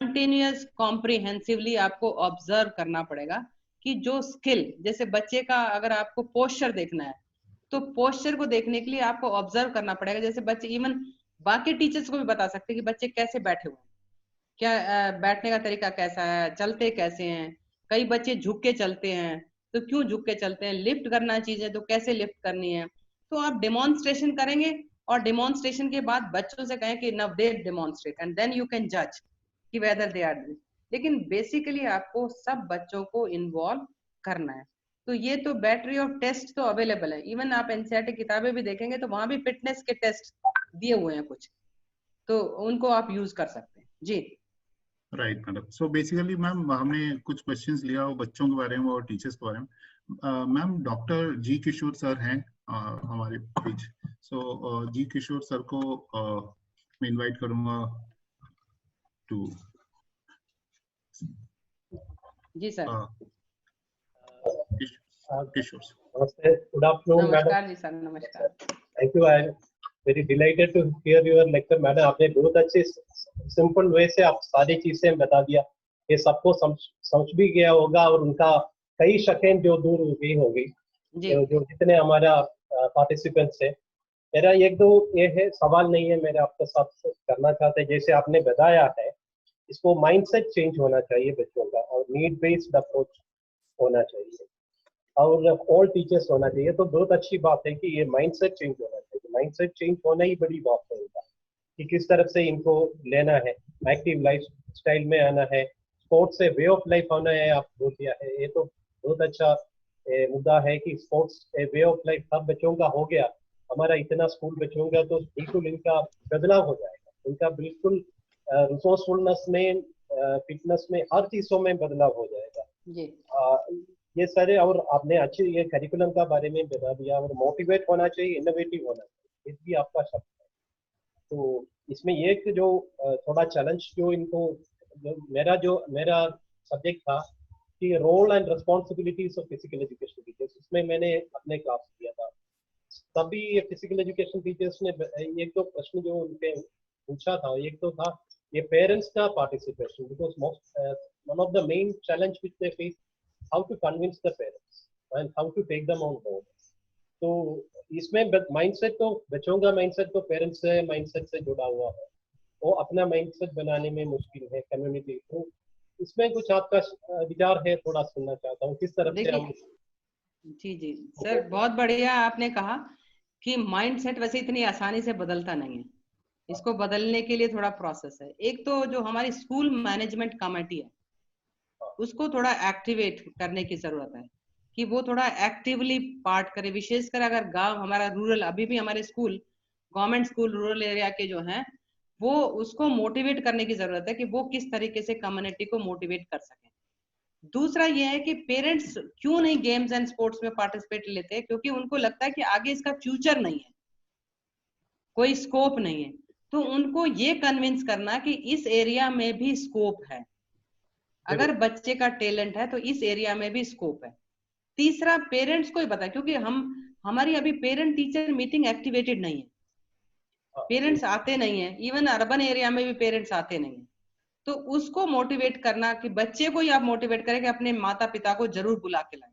कंटिन्यूअस कॉम्प्रिहेंसिवली आपको ऑब्जर्व करना पड़ेगा कि जो स्किल, जैसे बच्चे का अगर आपको पोस्चर देखना है तो पोस्चर को देखने के लिए आपको ऑब्जर्व करना पड़ेगा। जैसे बच्चे, इवन बाकी टीचर्स को भी बता सकते हैं कि बच्चे कैसे बैठे हुए हैं, क्या बैठने का तरीका कैसा है, चलते कैसे हैं। कई बच्चे झुक के चलते हैं, तो क्यों झुक के चलते हैं, लिफ्ट करना चीजें तो कैसे लिफ्ट करनी है। तो आप डेमोन्स्ट्रेशन करेंगे और डेमोन्स्ट्रेशन के बाद बच्चों से कहें कि now they demonstrate and then you can जज कि वेदर दे आर डूइंग। लेकिन बेसिकली आपको सब बच्चों को इन्वॉल्व करना है। तो ये तो बैटरी ऑफ टेस्ट तो अवेलेबल है, इवन आप एनसीईआरटी किताबें भी देखेंगे तो वहां भी फिटनेस के टेस्ट दिए हुए हैं कुछ, तो उनको आप यूज कर सकते हैं जी।
Right madam. So basically ma'am हमने कुछ क्वेश्चंस लिया वो बच्चों के बारे में और टीचर्स के बारे में। मैम डॉक्टर जी किशोर सर हैं हमारे बीच। सो जी किशोर सर को मैं इनवाइट करूंगा टू।
जी सर।
किशोर सर,
नमस्ते, गुड आफ्टरनून मैडम।
नमस्कार जी सर, नमस्कार।
Thank you, I am very delighted to hear your lecture madam. आपने बहुत अच्छे सिंपल वे से आप सारी चीजें बता दिया, ये सबको समझ भी गया होगा और उनका कई शकें जो दूर हो गई होगी जो जितने हमारा पार्टिसिपेंट्स है। मेरा एक दो ये है सवाल नहीं है, मेरे आपके साथ करना चाहते हैं। जैसे आपने बताया है, इसको माइंडसेट चेंज होना चाहिए बच्चों का और नीड बेस्ड अप्रोच होना चाहिए और ऑल टीचर्स होना चाहिए। तो बहुत अच्छी बात है कि ये माइंडसेट चेंज होना चाहिए। माइंडसेट चेंज होना ही बड़ी बात है इनका, कि किस तरफ से इनको लेना है, एक्टिव लाइफ स्टाइल में आना है, स्पोर्ट्स से वे ऑफ लाइफ आना है। आप बोल दिया है, ये तो बहुत अच्छा मुद्दा है कि स्पोर्ट्स वे ऑफ लाइफ सब बच्चों का हो गया। हमारा इतना स्कूल बच्चों का तो बिल्कुल इनका बदलाव हो जाएगा, इनका बिल्कुल रिसोर्सफुलनेस में, फिटनेस में, हर चीजों में बदलाव हो जाएगा। ये सारे, और आपने अच्छे ये करिकुलम का बारे में बता दिया, और मोटिवेट होना चाहिए, इनोवेटिव होना चाहिए, ये भी आपका शब्द है। तो इसमें एक जो थोड़ा चैलेंज जो इनको, मेरा सब्जेक्ट था कि role and responsibilities of physical education teachers, इसमें मैंने अपने क्लास किया था। तभी ये फिजिकल एजुकेशन टीचर्स ने एक तो प्रश्न जो उनके पूछा था, एक तो था ये पेरेंट्स का participation, because one of the main challenge which they face, how to convince the parents and how to take them on board. तो इसमें माइंडसेट तो बच्चों का माइंडसेट तो पेरेंट्स से माइंडसेट से जुड़ा हुआ है, वो अपना माइंडसेट बनाने में मुश्किल है कम्युनिटी। तो इसमें कुछ आपका विचार है, थोड़ा सुनना चाहता हूँ, किस तरफ से हम।
जी सर, बहुत बढ़िया आपने कहा कि माइंडसेट वैसे इतनी आसानी से बदलता नहीं है, इसको बदलने के लिए थोड़ा प्रोसेस है। एक तो जो हमारी स्कूल मैनेजमेंट कमेटी है उसको थोड़ा एक्टिवेट करने की जरूरत है, कि वो थोड़ा एक्टिवली पार्ट करे। विशेषकर अगर गांव हमारा रूरल, अभी भी हमारे school government school rural area के जो हैं, वो उसको मोटिवेट करने की जरूरत है कि वो किस तरीके से कम्युनिटी को मोटिवेट कर सके। दूसरा ये है कि पेरेंट्स क्यों नहीं गेम्स एंड स्पोर्ट्स में पार्टिसिपेट लेते, क्योंकि उनको लगता है कि आगे इसका फ्यूचर नहीं है, कोई स्कोप नहीं है। तो उनको ये कन्विंस करना कि इस एरिया में भी स्कोप है, अगर बच्चे का टैलेंट है तो इस एरिया में भी स्कोप है। तीसरा, पेरेंट्स को ही पता है, क्योंकि हमारी अभी पेरेंट टीचर मीटिंग एक्टिवेटेड नहीं है, पेरेंट्स आते नहीं है, इवन अर्बन एरिया में भी पेरेंट्स आते नहीं है। तो उसको मोटिवेट करना कि बच्चे को ही आप मोटिवेट करें कि अपने माता पिता को जरूर बुला के लाएं।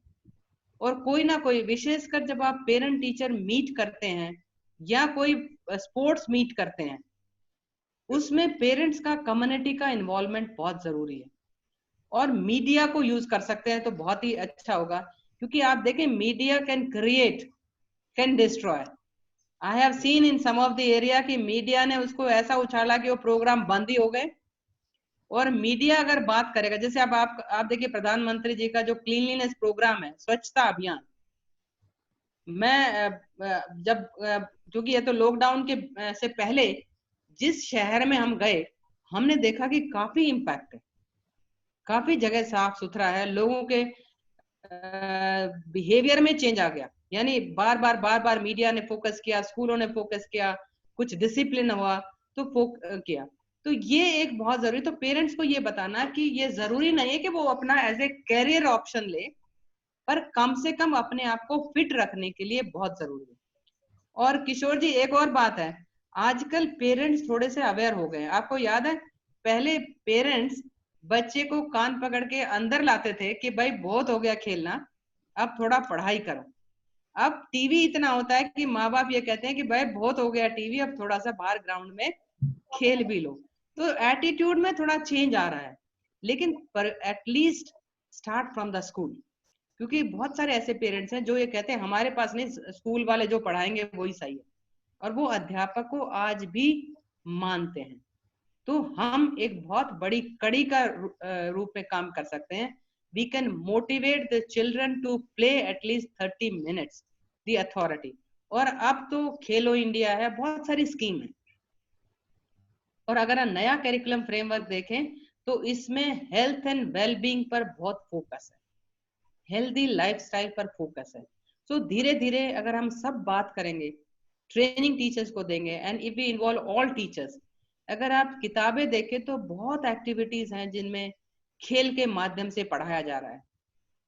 और कोई ना कोई, विशेषकर जब आप पेरेंट टीचर मीट करते हैं या कोई स्पोर्ट्स मीट करते हैं, उसमें पेरेंट्स का, कम्युनिटी का इन्वॉल्वमेंट बहुत जरूरी है। और मीडिया को यूज कर सकते हैं तो बहुत ही अच्छा होगा, क्योंकि आप देखें media can create, can destroy. I have seen in some of the area कि मीडिया ने उसको ऐसा उछाला कि वो प्रोग्राम बंद ही हो गए। और मीडिया अगर बात करेगा, जैसे अब आप देखिए प्रधानमंत्री जी का जो क्लीनलीनेस प्रोग्राम है, स्वच्छता अभियान, मैं जब क्योंकि ये तो लॉकडाउन के से पहले जिस शहर में हम गए, हमने देखा कि काफी इम्पैक्ट है, काफी जगह साफ सुथरा है, लोगों के बिहेवियर में चेंज आ गया। यानी बार बार मीडिया ने फोकस किया, स्कूलों ने फोकस किया, कुछ डिसिप्लिन हुआ तो किया। तो ये एक बहुत जरूरी, तो पेरेंट्स को ये बताना कि ये जरूरी नहीं है कि वो अपना एज ए कैरियर ऑप्शन ले, पर कम से कम अपने आप को फिट रखने के लिए बहुत जरूरी है। और किशोर जी, एक और बात है, आजकल पेरेंट्स थोड़े से अवेयर हो गए हैं। आपको याद है पहले पेरेंट्स बच्चे को कान पकड़ के अंदर लाते थे कि भाई बहुत हो गया खेलना, अब थोड़ा पढ़ाई करो। अब टीवी इतना होता है कि माँ बाप ये कहते हैं कि भाई बहुत हो गया टीवी, अब थोड़ा सा बाहर ग्राउंड में खेल भी लो। तो एटीट्यूड में थोड़ा चेंज आ रहा है, लेकिन पर at least start from the school, क्योंकि बहुत सारे ऐसे पेरेंट्स हैं जो ये कहते हैं हमारे पास नहीं, स्कूल वाले जो पढ़ाएंगे वही सही है, और वो अध्यापक को आज भी मानते हैं। तो हम एक बहुत बड़ी कड़ी का रूप में काम कर सकते हैं। We can motivate the children to play at least 30 minutes, the authority। और अब तो खेलो इंडिया है, बहुत सारी स्कीम है। और अगर हम नया करिकुलम फ्रेमवर्क देखें तो इसमें हेल्थ एंड वेलबींग पर बहुत फोकस है, हेल्दी लाइफस्टाइल पर फोकस है। सो धीरे धीरे अगर हम सब बात करेंगे, ट्रेनिंग टीचर्स को देंगे, and if we involve all teachers. अगर आप किताबें देखें तो बहुत एक्टिविटीज हैं जिनमें खेल के माध्यम से पढ़ाया जा रहा है।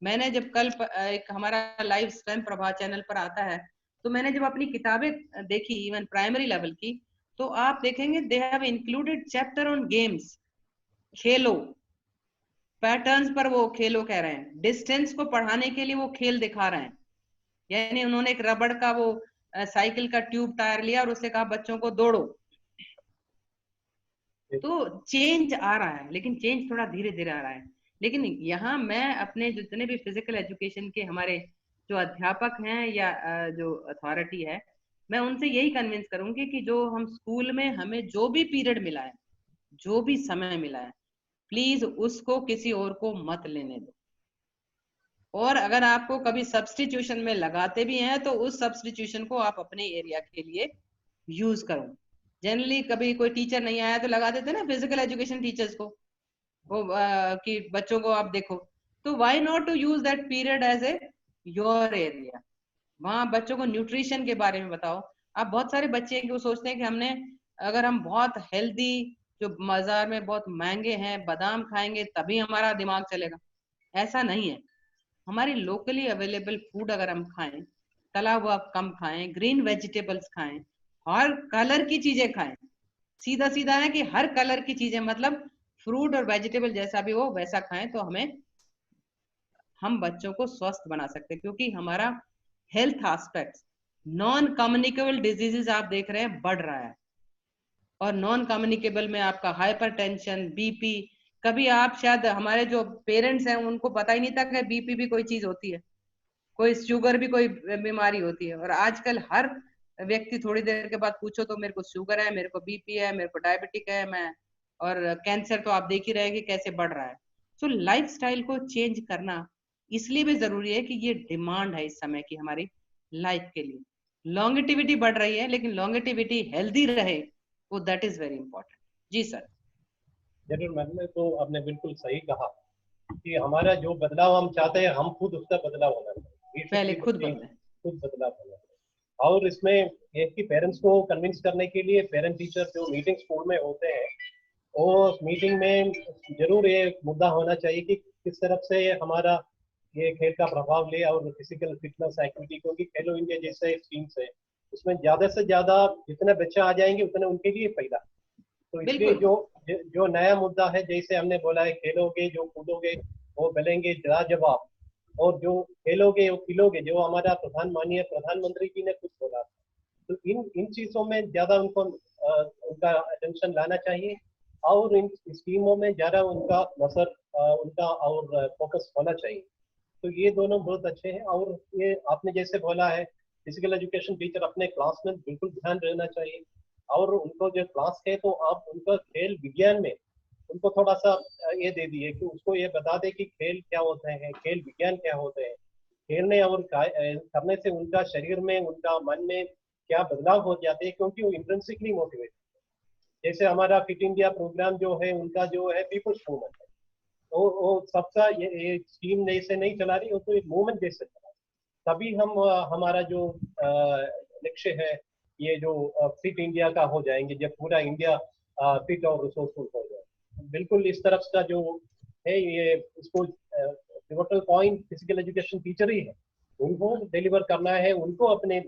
मैंने जब कल एक हमारा लाइव स्वयं प्रभा चैनल पर आता है, तो मैंने जब अपनी किताबें देखी इवन प्राइमरी लेवल की, तो आप देखेंगे they have included chapter on games, Khelo, patterns पर वो खेलो कह रहे हैं, डिस्टेंस को पढ़ाने के लिए वो खेल दिखा रहे हैं। यानी उन्होंने एक रबड़ का वो साइकिल का ट्यूब टायर लिया और उससे कहा बच्चों को दौड़ो। तो चेंज आ रहा है, लेकिन चेंज थोड़ा धीरे धीरे आ रहा है। लेकिन यहाँ मैं अपने जितने भी फिजिकल एजुकेशन के हमारे जो अध्यापक हैं या जो अथॉरिटी है, मैं उनसे यही कन्विंस करूंगी कि जो हम स्कूल में हमें जो भी पीरियड मिला है, जो भी समय मिला है, प्लीज उसको किसी और को मत लेने दो। और अगर आपको कभी सब्स्टिट्यूशन में लगाते भी हैं तो उस सब्स्टिट्यूशन को आप अपने एरिया के लिए यूज करो। जनरली कभी कोई टीचर नहीं आया तो लगा देते ना फिजिकल एजुकेशन टीचर्स को, वो कि बच्चों को आप देखो। तो why not to use that period as a your area. वहां बच्चों को न्यूट्रिशन के बारे में बताओ। आप बहुत सारे बच्चे हैं कि वो सोचते हैं कि हमने, अगर हम बहुत हेल्दी, जो बाजार में बहुत महंगे हैं, बादाम खाएंगे तभी हमारा दिमाग चलेगा। ऐसा नहीं है। हमारी लोकली अवेलेबल फूड अगर हम खाएं, तला हुआ कम खाएं, ग्रीन वेजिटेबल्स खाएं, हर कलर की चीजें खाएं। सीधा सीधा है कि हर कलर की चीजें, मतलब फ्रूट और वेजिटेबल जैसा भी हो वैसा खाएं, तो हम बच्चों को स्वस्थ बना सकते हैं। क्योंकि हमारा health aspect, non communicable diseases आप देख रहे हैं बढ़ रहा है। और नॉन कम्युनिकेबल में आपका हाइपरटेंशन, बीपी, कभी आप शायद हमारे जो पेरेंट्स हैं उनको पता ही नहीं था कि बीपी भी कोई चीज होती है, कोई शुगर भी कोई बीमारी होती है। और आजकल हर व्यक्ति थोड़ी देर के बाद पूछो तो मेरे को शुगर है, मेरे को बीपी है, मेरे को डायबिटिक है, मैं, और कैंसर तो आप देख ही रहे हैं कि कैसे बढ़ रहा है। सो लाइफस्टाइल को चेंज करना इसलिए भी जरूरी है कि ये डिमांड है इस समय की हमारी लाइफ के लिए। लॉन्गेटिविटी बढ़ रही है, लेकिन लॉन्गेटिविटी हेल्दी रहे, वो दैट इज वेरी इंपॉर्टेंट। जी सर।
जरूर मैम, तो आपने बिल्कुल सही कहा कि हमारा जो बदलाव हम चाहते हैं, हम खुद उसका बदलाव होना चाहिए,
पहले खुद बदले,
खुद बदलाव होना चाहिए। और इसमें एक कि पेरेंट्स को कन्विंस करने के लिए पेरेंट टीचर जो मीटिंग स्कूल में होते हैं, वो मीटिंग में जरूर ये मुद्दा होना चाहिए कि किस तरफ से हमारा ये खेल का प्रभाव ले और फिजिकल फिटनेस एक्टिविटी, क्योंकि खेलो इंडिया जैसे स्कीम्स है उसमें ज्यादा से ज्यादा जितने बच्चे आ जाएंगे उतने उनके लिए फायदा। तो इसलिए
बिल्कुल।
जो नया मुद्दा है, जैसे हमने बोला है, खेलोगे जो कूदोगे वो मिलेंगे लाजवाब, और जो खेलोगे वो खिलोगे, जो हमारा माननीय प्रधानमंत्री जी ने कुछ बोला। तो इन चीजों में ज्यादा उनको उनका अटेंशन लाना चाहिए, और इन स्कीमों में ज्यादा उनका नजर उनका और फोकस होना चाहिए। तो ये दोनों बहुत अच्छे हैं। और ये आपने जैसे बोला है, फिजिकल एजुकेशन टीचर अपने क्लास में बिल्कुल ध्यान रहना चाहिए, और उनको जो क्लास है तो आप उनका खेल विज्ञान में उनको थोड़ा सा ये दे दिए कि उसको ये बता दे कि खेल क्या होते हैं, खेल विज्ञान क्या होते हैं, खेलने और करने से उनका शरीर में, उनका मन में क्या बदलाव हो जाते हैं, क्योंकि वो इंट्रिंसिकली मोटिवेट। जैसे हमारा फिट इंडिया प्रोग्राम जो है, उनका जो है पीपल्स मूवमेंट है, तो वो सबका ये स्कीम जैसे नहीं चला रही, वो तो एक मूवमेंट जैसे चला रही। तभी हम हमारा जो लक्ष्य है ये जो फिट इंडिया का हो जाएंगे, जब पूरा इंडिया फिट और रिसोर्सफुल हो जाए। बिल्कुल इस तरफ का जो है ये इसको pivotal point physical education teacher ही है, उनको डिलीवर करना है, उनको अपने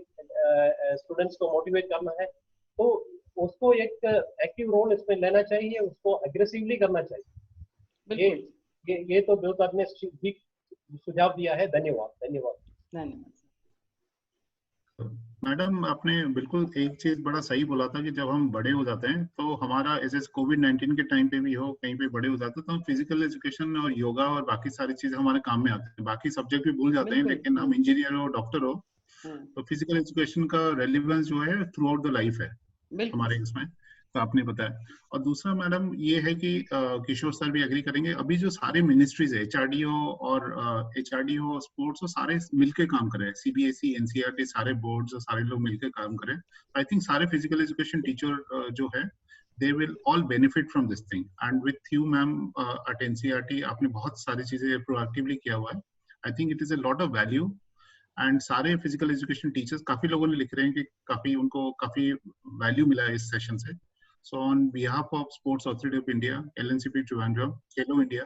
स्टूडेंट्स को मोटिवेट करना है। तो उसको एक एक्टिव रोल इसमें लेना चाहिए, उसको अग्रेसिवली करना चाहिए। ये तो बहुत आपने ठीक सुझाव दिया है। धन्यवाद धन्यवाद
धन्यवाद।
मैडम, आपने बिल्कुल एक चीज बड़ा सही बोला था कि जब हम बड़े हो जाते हैं तो हमारा ऐसे कोविड-19 के टाइम पे भी हो, कहीं पे बड़े हो जाते हैं तो हम फिजिकल एजुकेशन और योगा और बाकी सारी चीजें हमारे काम में आते हैं, बाकी सब्जेक्ट भी भूल जाते हैं, लेकिन हम इंजीनियर हो, डॉक्टर हो, तो फिजिकल एजुकेशन का रेलिवेंस जो है थ्रू आउट द लाइफ है हमारे इसमें, तो आपने बताया। और दूसरा मैडम ये है कि किशोर सर भी एग्री करेंगे, अभी जो सारे मिनिस्ट्रीज है, HRDO और HRDO स्पोर्ट्स, वो सारे मिलके काम कर रहे हैं, CBSE, NCERT, सारे बोर्ड्स सारे लोग मिलके काम कर रहे हैं। आई थिंक सारे फिजिकल एजुकेशन टीचर जो है they will all benefit from this thing, and with you ma'am at NCERT आपने बहुत सारी चीजें प्रोएक्टिवली किया हुआ है। I think it is a lot of value, and सारे फिजिकल एजुकेशन टीचर्स, काफी लोगों ने लिख रहे हैं कि काफी उनको काफी वैल्यू मिला है इस सेशन से। So on behalf of sports authority of India, LNCP Trivandrum, Khelo India,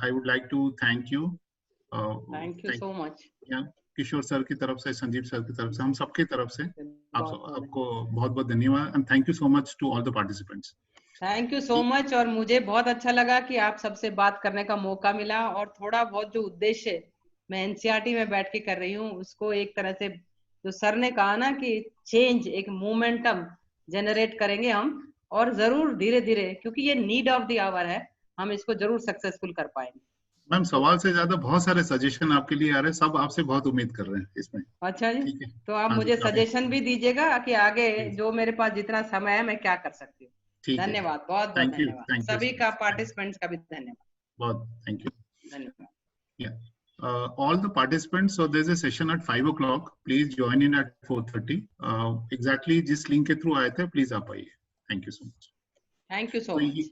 I would like to thank you.
Thank you so much.
Kishore sir की तरफ से, संजीव सर की तरफ से, हम सबकी तरफ से आपको बहुत बहुत धन्यवाद, and thank you so much to all the participants.
Thank you so much. और मुझे बहुत अच्छा लगा कि आप सबसे बात करने का मौका मिला, और थोड़ा बहुत जो उद्देश्य मैं NCERT में बैठ के कर रही हूँ उसको एक तरह से, जो सर ने कहा ना कि चेंज, एक मोमेंटम जनरेट करेंगे हम, और जरूर धीरे धीरे, क्योंकि ये नीड ऑफ द आवर है, हम इसको जरूर सक्सेसफुल कर पाएंगे।
मैम, सवाल से ज्यादा बहुत सारे सजेशन आपके लिए आ रहे हैं, सब आपसे बहुत उम्मीद कर रहे हैं इसमें।
अच्छा जी, तो आप मुझे सजेशन भी दीजिएगा कि आगे जो मेरे पास जितना समय है मैं क्या कर सकती हूँ। धन्यवाद, बहुत बहुत धन्यवाद। सभी का, पार्टिसिपेंट्स का भी धन्यवाद।
बहुत थैंक यू।
धन्यवाद।
All the participants, so there's a session at 5 o'clock. Please join in at 4:30. Exactly जिस link के through आए थे, please आप आइए। Thank you so much.
Thank you so much.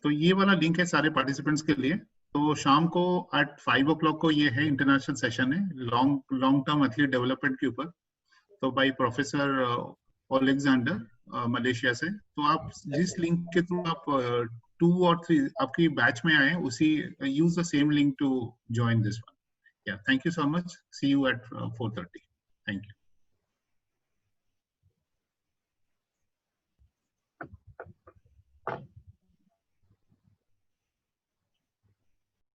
तो ये वाला लिंक है सारे participants के लिए। तो शाम को at 5 o'clock को ये है इंटरनेशनल सेशन है, लॉन्ग टर्म एथलीट डेवलपमेंट के ऊपर, तो बाय प्रोफेसर ओलेक्जेंडर मलेशिया से। तो आप जिस लिंक के थ्रू आप 2 और 3 आपकी बैच में आए, उसी use the same link to join this one. Yeah, thank you so much. See you at 4:30. Thank you.